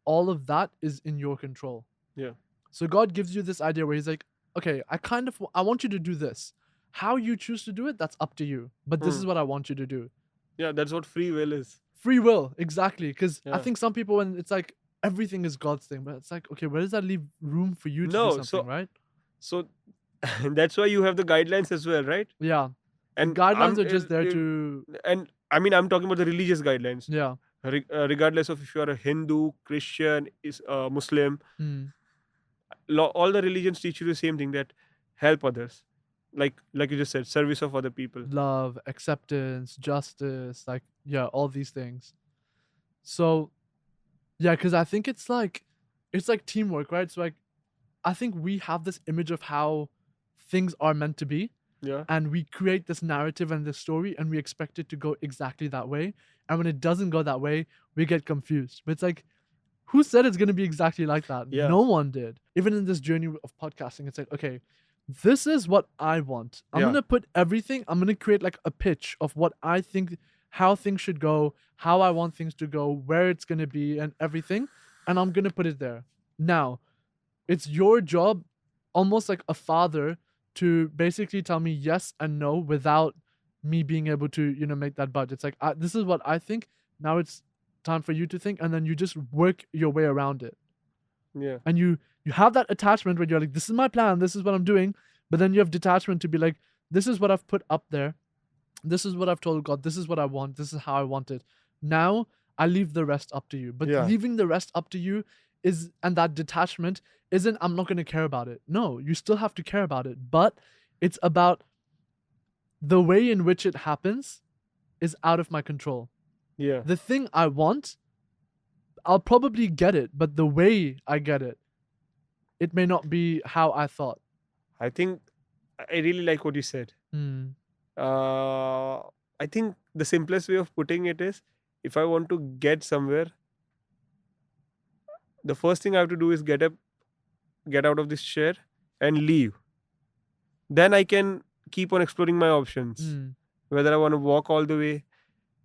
all of that is in your control. Yeah. So God gives you this idea where He's like, okay, I want you to do this. How you choose to do it, that's up to you. But this Hmm. is what I want you to do. Yeah, that's what free will is. Free will, exactly. Because I Yeah. think some people, when it's like everything is God's thing, but it's like, okay, where does that leave room for you to do No, something, right? so that's why you have the guidelines as well, right? Yeah. The And guidelines are just there to, and I mean, I'm talking about the religious guidelines. yeah. Regardless of if you are a Hindu, Christian, is Muslim, Mm. all the religions teach you the same thing, that help others, like you just said, service of other people. Love, acceptance, justice, like, yeah, all these things. So, yeah, because I think it's like teamwork, right? So, like, I think we have this image of how things are meant to be, Yeah. and we create this narrative and this story, and we expect it to go exactly that way. And when it doesn't go that way, we get confused. But it's like, who said it's going to be exactly like that? Yeah. No one did. Even in this journey of podcasting, it's like, okay, this is what I want. I'm Yeah. going to put everything, I'm going to create like a pitch of what I think, how things should go, how I want things to go, where it's going to be, and everything. And I'm going to put it there. Now, it's your job, almost like a father, to basically tell me yes and no without me being able to, make that budget. It's like, this is what I think. Now it's time for you to think, and then you just work your way around it. Yeah. And you have that attachment where you're like, this is my plan, this is what I'm doing. But then you have detachment to be like, this is what I've put up there. This is what I've told God. This is what I want. This is how I want it. Now I leave the rest up to you. But Yeah. leaving the rest up to you and that detachment isn't, I'm not going to care about it. No, you still have to care about it. But it's about the way in which it happens is out of my control. Yeah. The thing I want, I'll probably get it, but the way I get it, it may not be how I thought. I think I really like what you said. Hmm. I think the simplest way of putting it is, if I want to get somewhere, the first thing I have to do is get up, get out of this chair, and leave. Then I can keep on exploring my options. Hmm. Whether I want to walk all the way,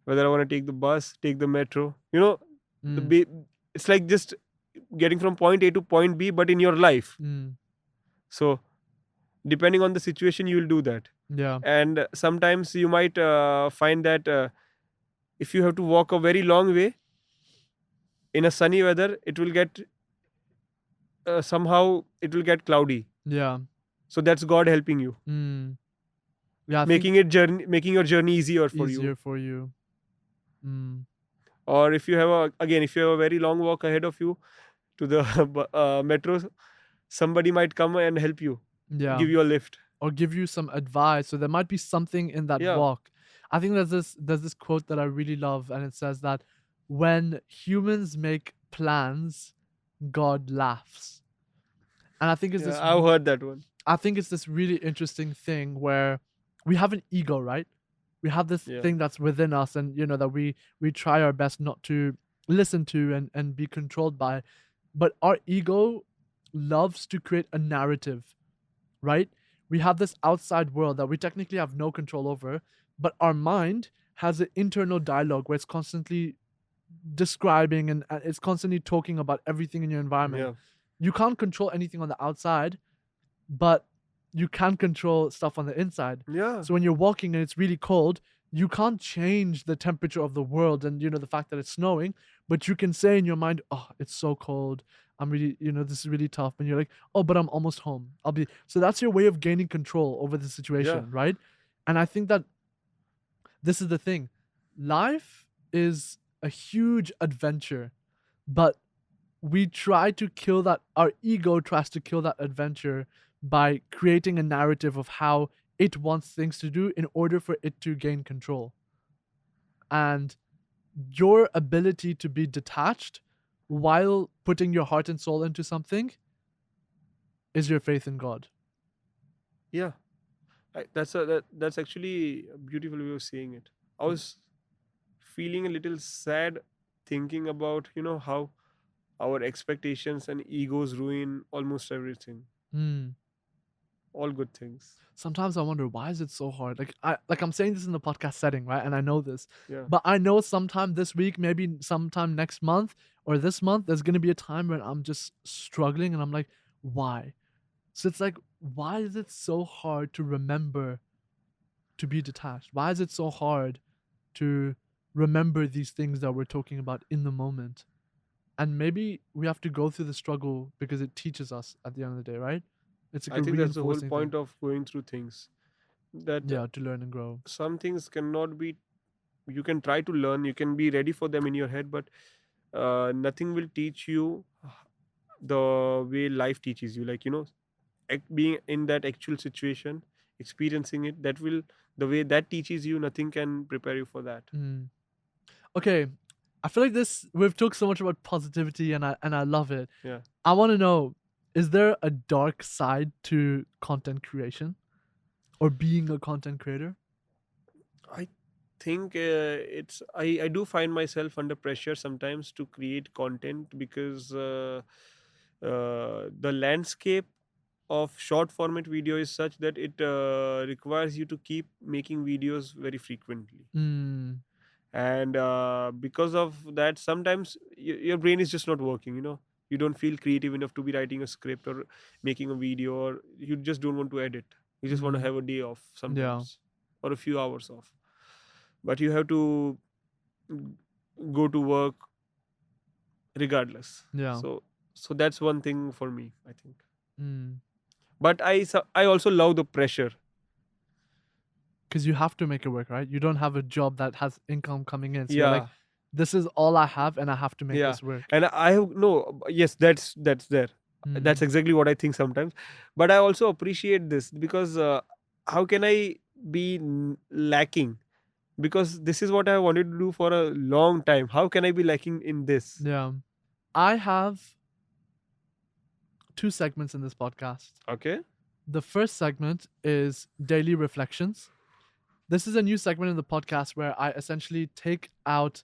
whether I want to take the bus, take the metro. The Hmm. it's like just getting from point A to point B, but in your life. Hmm. So depending on the situation, you will do that. Yeah. And sometimes you might find that If you have to walk a very long way in a sunny weather, it will get somehow it will get cloudy. Yeah. So that's God helping you, Mm. Yeah, I think making your journey easier for you. easier for you. Mm. Or if you have if you have a very long walk ahead of you to the metro, somebody might come and help you, Yeah. give you a lift. Or give you some advice. So there might be something in that Yeah, walk. I think there's this quote that I really love, and it says that when humans make plans, God laughs. And yeah, I've heard that one. I think it's this really interesting thing where we have an ego, right? We have this Yeah, thing that's within us, and that we try our best not to listen to and be controlled by. But our ego loves to create a narrative, right? We have this outside world that we technically have no control over, but our mind has an internal dialogue where it's constantly describing and it's constantly talking about everything in your environment. yeah, You can't control anything on the outside, but you can control stuff on the inside. yeah, So when you're walking and it's really cold, you can't change the temperature of the world and the fact that it's snowing, but you can say in your mind, "Oh, it's so cold. I'm really, this is really tough." And you're like, "Oh, but I'm almost home. I'll be." So that's your way of gaining control over the yeah, situation, right? And I think that this is the thing. Life is a huge adventure, but we try to kill that our ego tries to kill that adventure by creating a narrative of how it wants things to do in order for it to gain control. And your ability to be detached while putting your heart and soul into something is your faith in God. yeah. That's actually a beautiful way of saying it. I was feeling a little sad thinking about how our expectations and egos ruin almost everything, Hmm. all good things. Sometimes I wonder, why is it so hard? I'm saying this in the podcast setting, right? And I know this. Yeah, But I know sometime this week, maybe sometime next month or this month, there's gonna be a time when I'm just struggling and I'm like, why? So it's like, why is it so hard to remember to be detached? Why is it so hard to remember these things that we're talking about in the moment? And maybe we have to go through the struggle because it teaches us at the end of the day, right? It's like I a think that's the whole reinforcing point thing. of going through things, that Yeah, to learn and grow. some things cannot be, you can try to learn, you can be ready for them in your head, but nothing will teach you the way life teaches you, like being in that actual situation, experiencing it, that will, the way that teaches you, nothing can prepare you for that. Mm. Okay, I feel like we've talked so much about positivity and I love it. Yeah, I want to know, is there a dark side to content creation or being a content creator? I think I do find myself under pressure sometimes to create content, because the landscape of short format video is such that it requires you to keep making videos very frequently. Mm, And because of that, sometimes your brain is just not working, you don't feel creative enough to be writing a script or making a video, or you just don't want to edit, you just want to mm, have a day off yeah, sometimes, or a few hours off, but you have to mm, go to work regardless. yeah. So that's one thing for me, I think. Mm. But I also love the pressure. Because you have to make it work, right? You don't have a job that has income coming in. So you're like, Yeah, this is all I have and I have to make yeah. this work. And I have no, yes, that's there, that's Mm, exactly what I think sometimes. But I also appreciate this, because how can I be lacking, because this is what I wanted to do for a long time, how can I be lacking in this? yeah. I have two segments in this podcast. Okay. The first segment is daily reflections. This is a new segment in the podcast where I essentially take out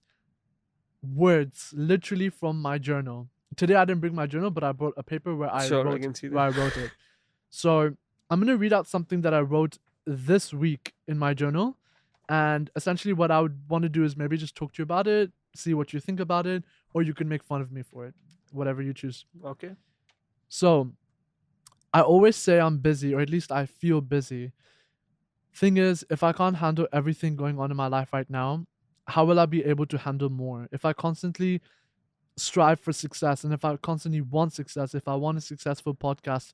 words literally from my journal. Today I didn't bring my journal, but I brought a paper where I Sure, I wrote can see where that. I wrote it. So I'm gonna read out something that I wrote this week in my journal. And essentially what I would want to do is maybe just talk to you about it, see what you think about it, or you can make fun of me for it. Whatever you choose. Okay. So I always say I'm busy, or at least I feel busy. Thing is, if I can't handle everything going on in my life right now, how will I be able to handle more? If I constantly strive for success and if I constantly want success, if I want a successful podcast,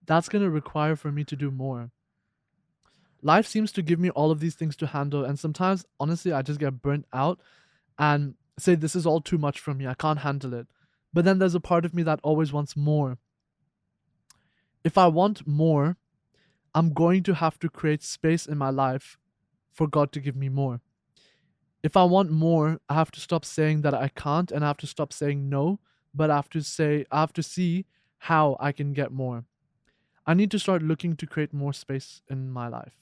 that's going to require for me to do more. Life seems to give me all of these things to handle, and sometimes, honestly, I just get burnt out and say, this is all too much for me. I can't handle it. But then there's a part of me that always wants more. If I want more, I'm going to have to create space in my life for God to give me more. If I want more, I have to stop saying that I can't, and I have to stop saying no, but I have to see how I can get more. I need to start looking to create more space in my life.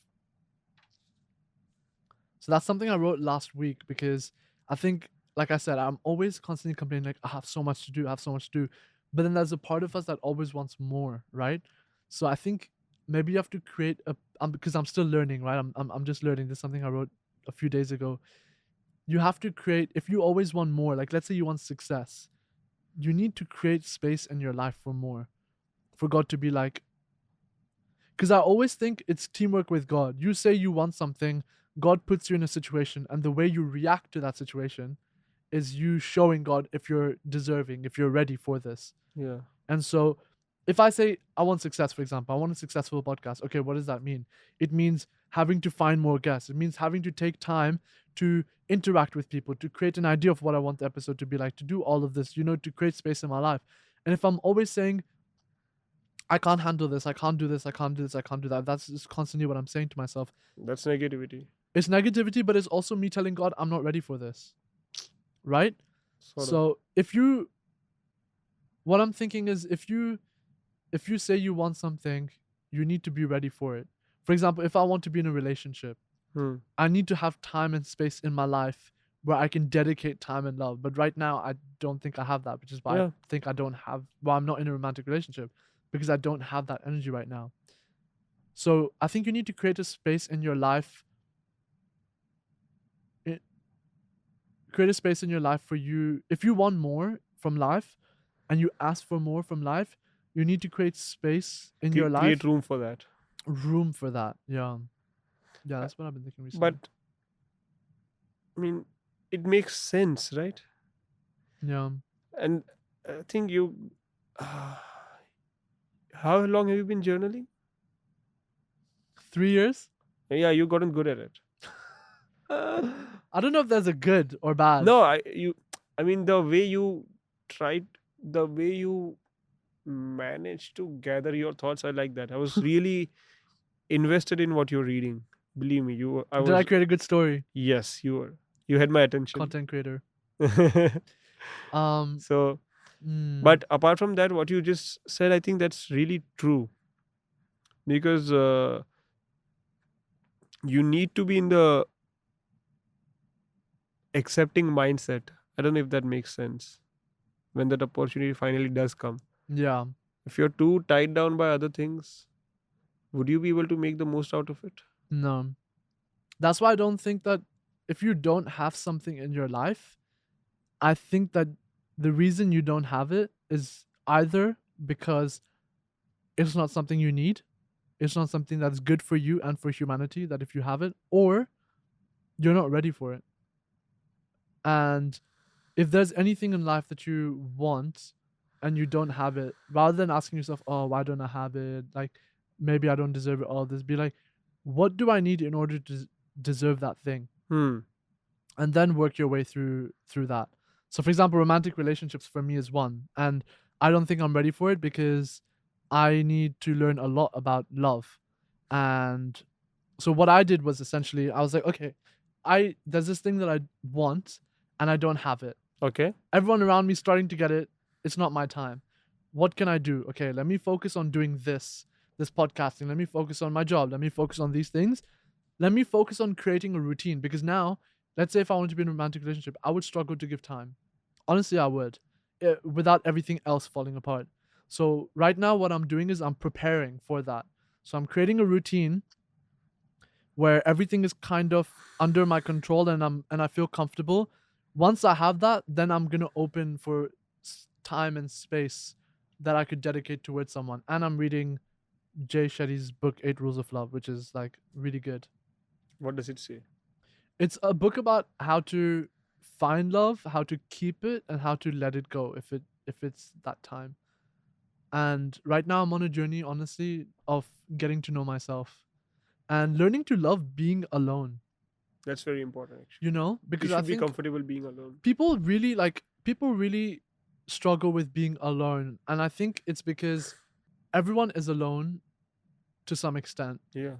So that's something I wrote last week because I think, like I said, I'm always constantly complaining, like, I have so much to do, I have so much to do. But then there's a part of us that always wants more, right? So I think maybe you have to create because I'm still learning, right? I'm just learning. This is something I wrote a few days ago. You have to create, if you always want more, like let's say you want success, you need to create space in your life for more, for God to be like, because I always think it's teamwork with God. You say you want something, God puts you in a situation, and the way you react to that situation is you showing God if you're deserving, if you're ready for this. Yeah. And so if I say I want success, for example, I want a successful podcast, okay, what does that mean? It means having to find more guests. It means having to take time to interact with people, to create an idea of what I want the episode to be like, to do all of this, to create space in my life. And if I'm always saying, I can't handle this, I can't do this, I can't do this, I can't do that, that's just constantly what I'm saying to myself. That's negativity. It's negativity, but it's also me telling God, I'm not ready for this. Right? Sort of. So what I'm thinking is if you say you want something, you need to be ready for it. For example, if I want to be in a relationship, I need to have time and space in my life where I can dedicate time and love. But right now, I don't think I have that, which is why Yeah. I think I'm not in a romantic relationship because I don't have that energy right now. So I think you need to create a space in your life. Create a space in your life for you. If you want more from life and you ask for more from life, you need to create space in your life. Create room for that. Room for that. Yeah. Yeah, that's what I've been thinking recently. But I mean, it makes sense, right? Yeah. And I think you. How long have you been journaling? 3 years? Yeah, you gotten good at it. I don't know if there's a good or bad. No, I mean the way you tried, the way you managed to gather your thoughts. I like that. I was really invested in what you're reading. Believe me, Did I create a good story? Yes, you were. You had my attention. Content creator. Um. So, but apart from that, what you just said, I think that's really true. Because you need to be in the accepting mindset. I don't know if that makes sense. When that opportunity finally does come. Yeah. If you're too tied down by other things, would you be able to make the most out of it? No. That's why I don't think that if you don't have something in your life, I think that the reason you don't have it is either because it's not something you need, it's not something that's good for you and for humanity, that if you have it, or you're not ready for it. And if there's anything in life that you want and you don't have it, rather than asking yourself, oh, why don't I have it? Like, maybe I don't deserve it, all this, be like, what do I need in order to deserve that thing? And then work your way through that. So for example, romantic relationships for me is one, and I don't think I'm ready for it because I need to learn a lot about love. And so what I did was essentially I was like, okay, there's this thing that I want and I don't have it. Okay. Everyone around me starting to get it. It's not my time. What can I do? Okay, let me focus on doing this podcasting. Let me focus on my job. Let me focus on these things. Let me focus on creating a routine, because now, let's say if I wanted to be in a romantic relationship, I would struggle to give time. Honestly, I would, without everything else falling apart. So right now, what I'm doing is I'm preparing for that. So I'm creating a routine where everything is kind of under my control and I feel comfortable. Once I have that, then I'm gonna open for time and space that I could dedicate towards someone. And I'm reading Jay Shetty's book 8 Rules of Love, which is like really good. What does it say? It's a book about how to find love, how to keep it, and how to let it go if it's that time. And right now I'm on a journey, honestly, of getting to know myself and learning to love being alone. That's very important You actually. know, You because I should be think comfortable being alone. people really struggle with being alone, and I think it's because everyone is alone to some extent. Yeah.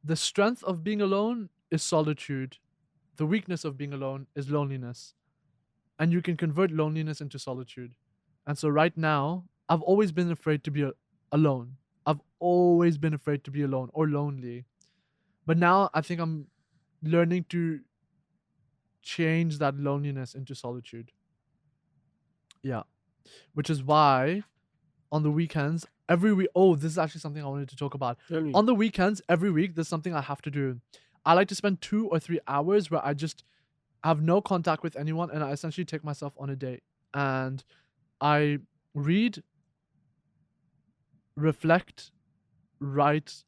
The strength of being alone is solitude. The weakness of being alone is loneliness. And you can convert loneliness into solitude. And so right now, I've always been afraid to be alone. I've always been afraid to be alone or lonely. But now I think I'm learning to change that loneliness into solitude. Yeah. Which is why on the weekends, every week, oh, this is actually something I wanted to talk about. Tell me. On the weekends, every week, there's something I have to do. I like to spend 2 or 3 hours where I just have no contact with anyone and I essentially take myself on a date. And I read, reflect, write,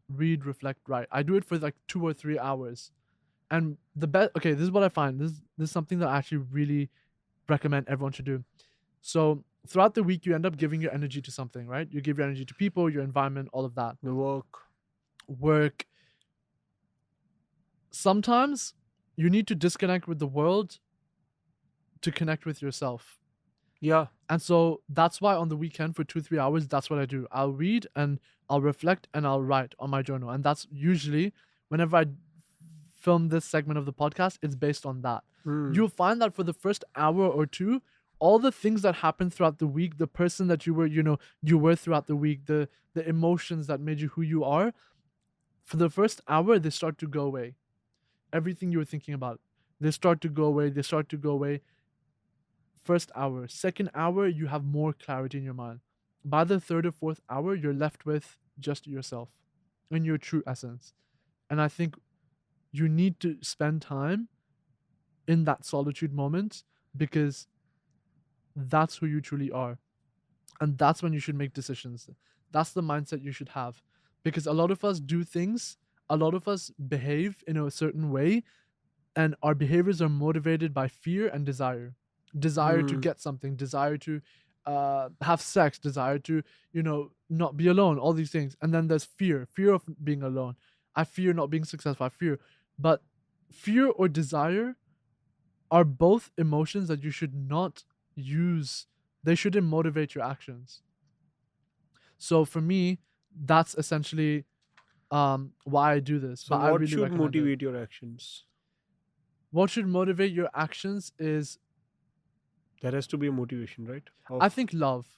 read, reflect, write. I do it for like 2 or 3 hours. And the best, okay, this is what I find. This is something that I actually really recommend everyone should do. So throughout the week, you end up giving your energy to something, right? You give your energy to people, your environment, all of that. The work. Work. Sometimes you need to disconnect with the world to connect with yourself. Yeah. And so that's why on the weekend for 2 3 hours, that's what I do. I'll read and I'll reflect and I'll write on my journal. And that's usually whenever I film this segment of the podcast, it's based on that. Hmm. You'll find that for the first hour or two, all the things that happened throughout the week, the person that you were throughout the week, the emotions that made you who you are, for the first hour, they start to go away. Everything you were thinking about, they start to go away, they start to go away. First hour. Second hour, you have more clarity in your mind. By the third or fourth hour, you're left with just yourself and your true essence. And I think you need to spend time in that solitude moment because that's who you truly are. And that's when you should make decisions. That's the mindset you should have. Because a lot of us do things, a lot of us behave in a certain way, and our behaviors are motivated by fear and desire. Desire to Hmm. get something, desire to have sex, desire to, not be alone, all these things. And then there's fear of being alone. I fear not being successful, I fear. But fear or desire are both emotions that you should not use. They shouldn't motivate your actions. So for me, that's essentially why I do this. So But I what really should recommend it. motivate your actions? What should motivate your actions is, There has to be a motivation, right? I Of think, love.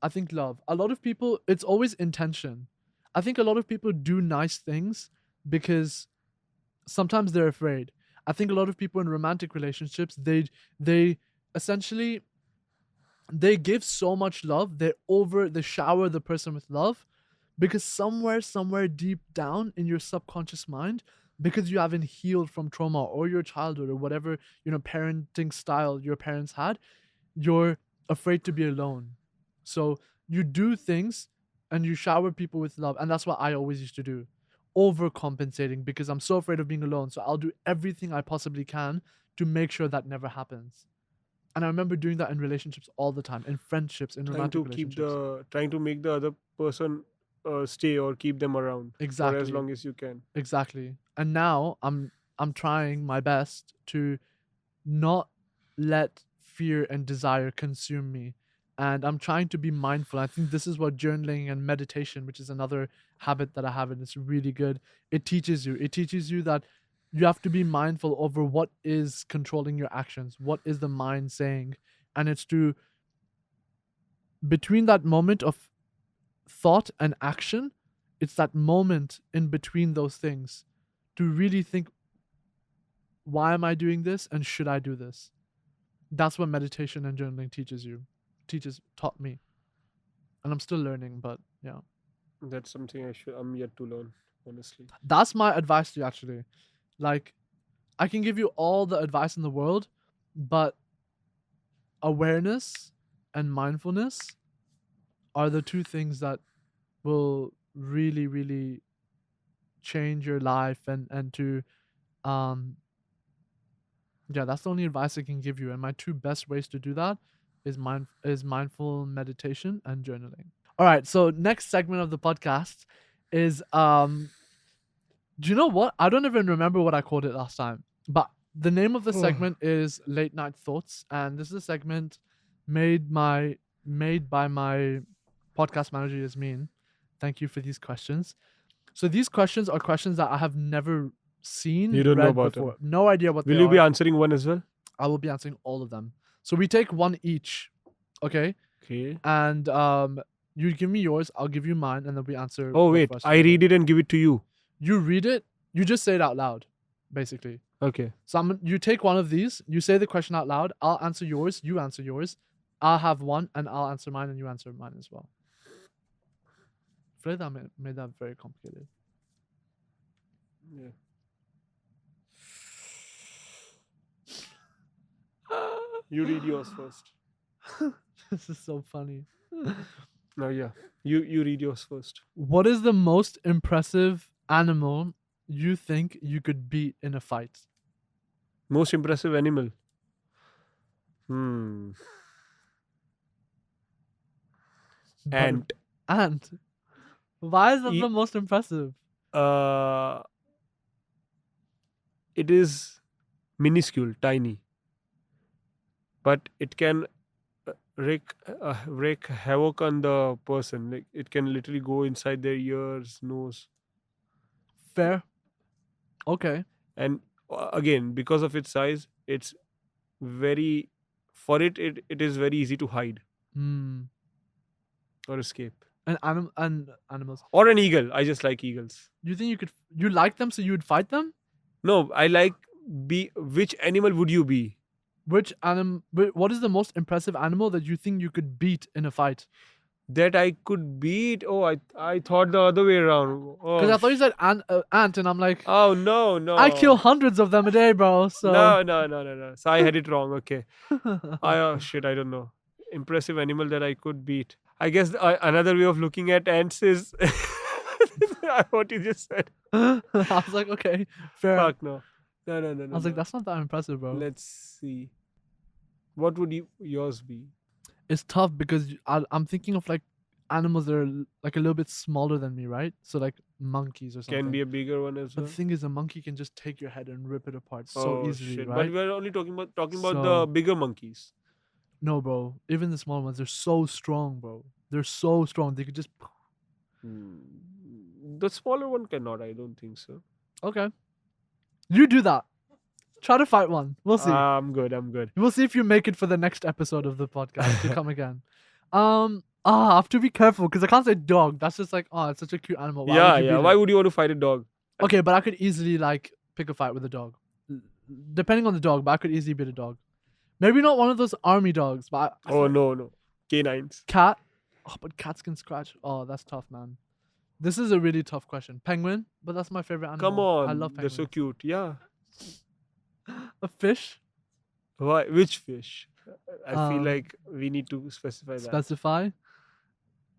I think love. A lot of people, it's always intention. I think a lot of people do nice things because sometimes they're afraid. I think a lot of people in romantic relationships, they essentially they give so much love, they shower the person with love because somewhere deep down in your subconscious mind, because you haven't healed from trauma or your childhood or whatever, parenting style your parents had, you're afraid to be alone. So you do things and you shower people with love. And that's what I always used to do. Overcompensating because I'm so afraid of being alone. So I'll do everything I possibly can to make sure that never happens. And I remember doing that in relationships all the time, in friendships, in trying romantic to keep relationships. the trying to make the other person stay or keep them around for as Exactly. long as you can. Exactly. And now I'm trying my best to not let fear and desire consume me. And I'm trying to be mindful. I think this is what journaling and meditation, which is another habit that I have, and it's really good. It teaches you. It teaches you that you have to be mindful over what is controlling your actions, what is the mind saying. And it's to, between that moment of thought and action, it's that moment in between those things to really think, why am I doing this and should I do this? That's what meditation and journaling taught me. And I'm still learning, but yeah. That's something I'm yet to learn, honestly. That's my advice to you actually. Like, I can give you all the advice in the world, but awareness and mindfulness are the two things that will really, really change your life and to Um, yeah, that's the only advice I can give you. And my two best ways to do that is mindful meditation and journaling. All right, so next segment of the podcast is do you know what? I don't even remember what I called it last time. But the name of the segment is Late Night Thoughts, and this is a segment made by my podcast manager Yasmin. Thank you for these questions. So these questions are questions that I have never seen, You don't know read about before. them. No idea what Will they you be are. answering one as well? I will be answering all of them. So we take one each, okay? Okay. And you give me yours, I'll give you mine, and then we answer. Oh the wait, first I together. read it and give it to you. You read it. You just say it out loud, basically. Okay. So you take one of these. You say the question out loud. I'll answer yours. You answer yours. I'll have one, and I'll answer mine, and you answer mine as well. I feel like that made that very complicated. Yeah. You read yours first. This is so funny. No, yeah. You read yours first. What is the most impressive animal you think you could beat in a fight? Most impressive animal. Ant. Ant. Why is that E- the most impressive? It is minuscule, tiny, but it can wreak havoc on the person. Like it can literally go inside their ears, nose, Fair. Okay. and again, because of its size, it's very for it. It is very easy to hide Hmm. or escape. And animals. Or an eagle. I just like eagles. You think you like them, so you would fight them? No, I like which animal would you be? Which what is the most impressive animal that you think you could beat in a fight? That I could beat. Oh, I thought the other way around. Because Oh, I thought you said ant, and I'm like, oh no. I kill hundreds of them a day, bro. So No. So I had it wrong. Okay. Oh shit, I don't know. Impressive animal that I could beat. I guess another way of looking at ants is what you just said. I was like, okay, fair. Fuck no. No. I was like, that's not that impressive, bro. Let's see. What would yours be? It's tough because I'm thinking of like animals that are like a little bit smaller than me, right? So like monkeys or something. Can be a bigger one as But well. the thing is, a monkey can just take your head and rip it apart so Oh easily, shit! right? But we're only talking about So- the bigger monkeys. No, bro. Even the small ones, they're so strong, bro. They're so strong. They could just. The smaller one cannot. I don't think so. Okay. You do that. Try to fight one. We'll see. I'm good. We'll see if you make it for the next episode of the podcast to come again. I have to be careful because I can't say dog. That's just like, oh, it's such a cute animal. Why would you Yeah. beat Why it? would you want to fight a dog? Okay, but I could easily like pick a fight with a dog. Depending on the dog, but I could easily beat a dog. Maybe not one of those army dogs, but I Oh feel no. Canines. cat. Oh, but cats can scratch. Oh, that's tough, man. This is a really tough question. Penguin, but that's my favorite animal. Come on. I love They're penguins. so cute. Yeah. A fish? Why? Which fish? I feel Um, like we need to specify that. Specify?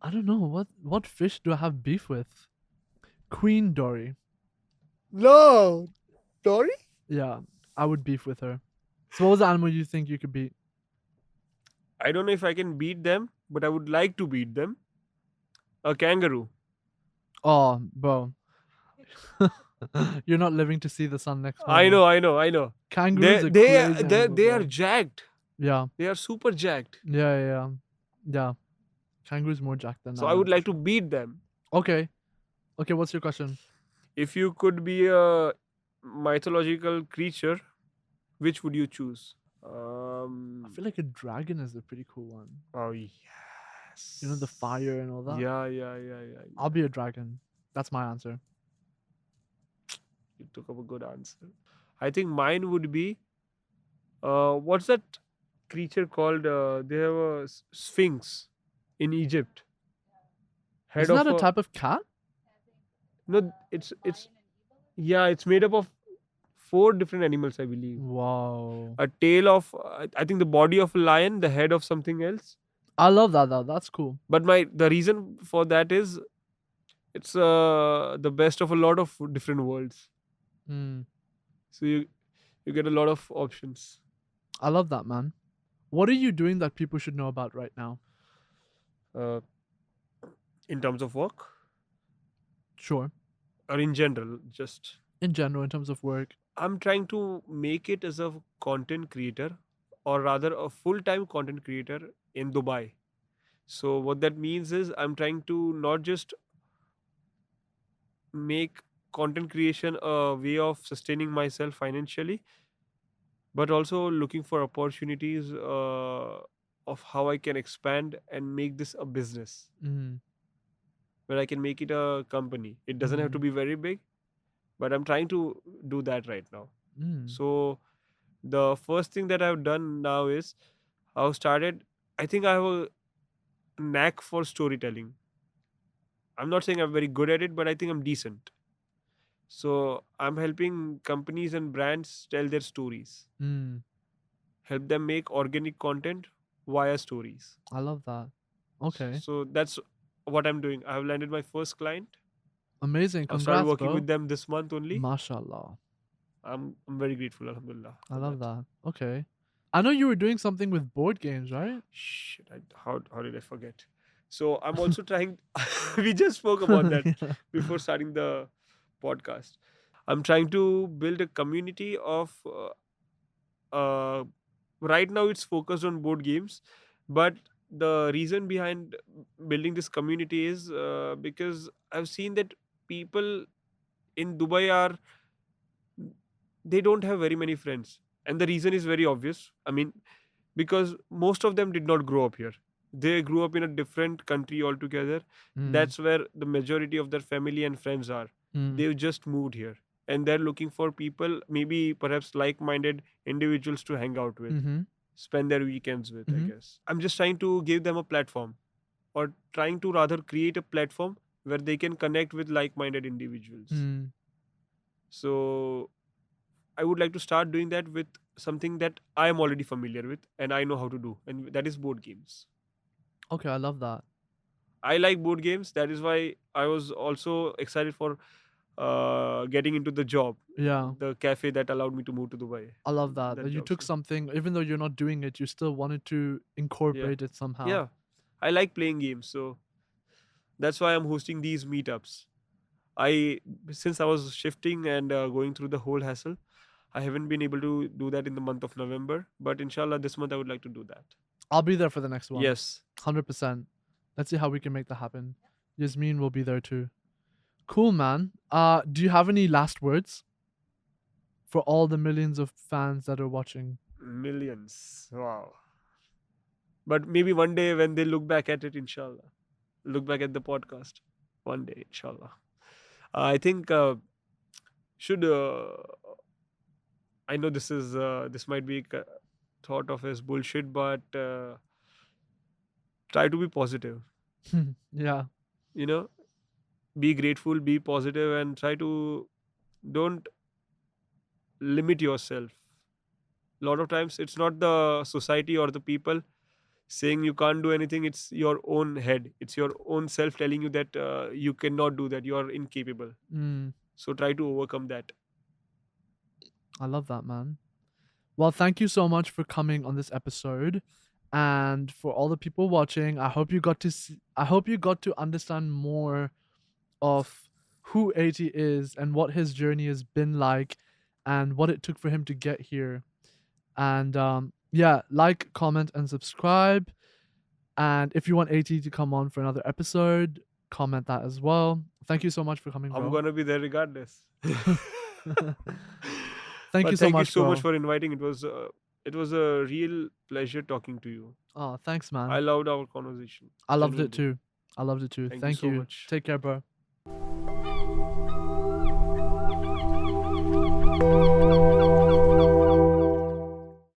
I don't know. What fish do I have beef with? Queen Dory. No. Dory? Yeah, I would beef with her. So what was the animal you think you could beat? I don't know if I can beat them, but I would like to beat them. A kangaroo. Oh, bro. You're not living to see the sun next I morning. know. Kangaroos are They crazy they animals, they are bro. jacked. Yeah. They are super jacked. Yeah. Kangaroos more jacked than that. So I would like to beat them. Okay, what's your question? If you could be a mythological creature, which would you choose? I feel like a dragon is a pretty cool one. Oh yes. You know, the fire and all that. Yeah. I'll be a dragon. That's my answer. You took up a good answer. I think mine would be what's that creature called? They have a sphinx in Egypt. Isn't that a type of cat? No, it's it's made up of 4 different animals, I believe. Wow. A tail of I think the body of a lion, the head of something else. I love that though. That's cool. But the reason for that is it's the best of a lot of different worlds. Mm. So you get a lot of options. I love that, man. What are you doing that people should know about right now? uh, in terms of work Sure. or in general. Just In general, in terms of work. I'm trying to make it as a content creator, or rather a full-time content creator in Dubai. So what that means is I'm trying to not just make content creation a way of sustaining myself financially, but also looking for opportunities of how I can expand and make this a business Mm. where I can make it a company. It doesn't have to Mm. be very big, but I'm trying to do that right now. Mm. So the first thing that I've done now is I've started. I think I have a knack for storytelling. I'm not saying I'm very good at it, but I think I'm decent. So I'm helping companies and brands tell their stories, Mm. help them make organic content via stories. I love that. Okay. So that's what I'm doing. I've landed my first client. Amazing. I've started Congrats, working bro. with them this month only. Mashallah. I'm very grateful, Alhamdulillah, I for love that. that. Okay. I know you were doing something with board games, right? Shit, how did I forget? So I'm also trying. We just spoke about that Yeah. before starting the podcast. I'm trying to build a community of. Uh, right now, it's focused on board games, but the reason behind building this community is because I've seen that people in Dubai are they don't have very many friends, and the reason is very obvious. I mean, because most of them did not grow up here. They grew up in a different country altogether. Mm. That's where the majority of their family and friends are. Mm. They've just moved here and they're looking for people, maybe perhaps like minded individuals to hang out with, Mm-hmm. spend their weekends with, I Mm-hmm. guess. I'm just trying to give them a platform, or trying to rather create a platform where they can connect with like minded individuals. Mm. So I would like to start doing that with something that I am already familiar with and I know how to do, and that is board games. Okay, I love that. I like board games. That is why I was also excited for getting into the job, Yeah. the cafe that allowed me to move to Dubai. I love that. That That you job. took So something, even though you're not doing it, you still wanted to yeah, incorporate it somehow. yeah, I like playing games. So that's why I'm hosting these meetups. I Since I was shifting and going through the whole hassle, I haven't been able to do that in the month of November. But inshallah, this month I would like to do that. I'll be there for the next one. Yes, 100%. Let's see how we can make that happen. Yasmin will be there too. Cool, man. Do you have any last words for all the millions of fans that are watching? millions. Wow. But maybe one day when they look back at it, inshallah, look back at the podcast, one day, inshallah. I think should I know this might be thought of as bullshit, but try to be positive. Yeah. You know, be grateful, be positive, and try to don't limit yourself. A lot of times, it's not the society or the people saying you can't do anything. It's your own head. It's your own self telling you that you cannot do that. You are incapable. Mm, So try to overcome that. I love that, man. Well, thank you so much for coming on this episode. And for all the people watching, I hope you got to I hope you got to understand more of who 80 is and what his journey has been like and what it took for him to get here. And yeah, like, comment, and subscribe. And if you want 80 to come on for another episode, comment that as well. Thank you so much for coming, I'm bro. gonna be there regardless. Thank you But so thank you much, so much bro. for inviting. It was a real pleasure talking to you. Oh, thanks, I man. loved our conversation. I loved it Genuinely. too. I loved it too. Thank you Thank so you. much. Take care, bro.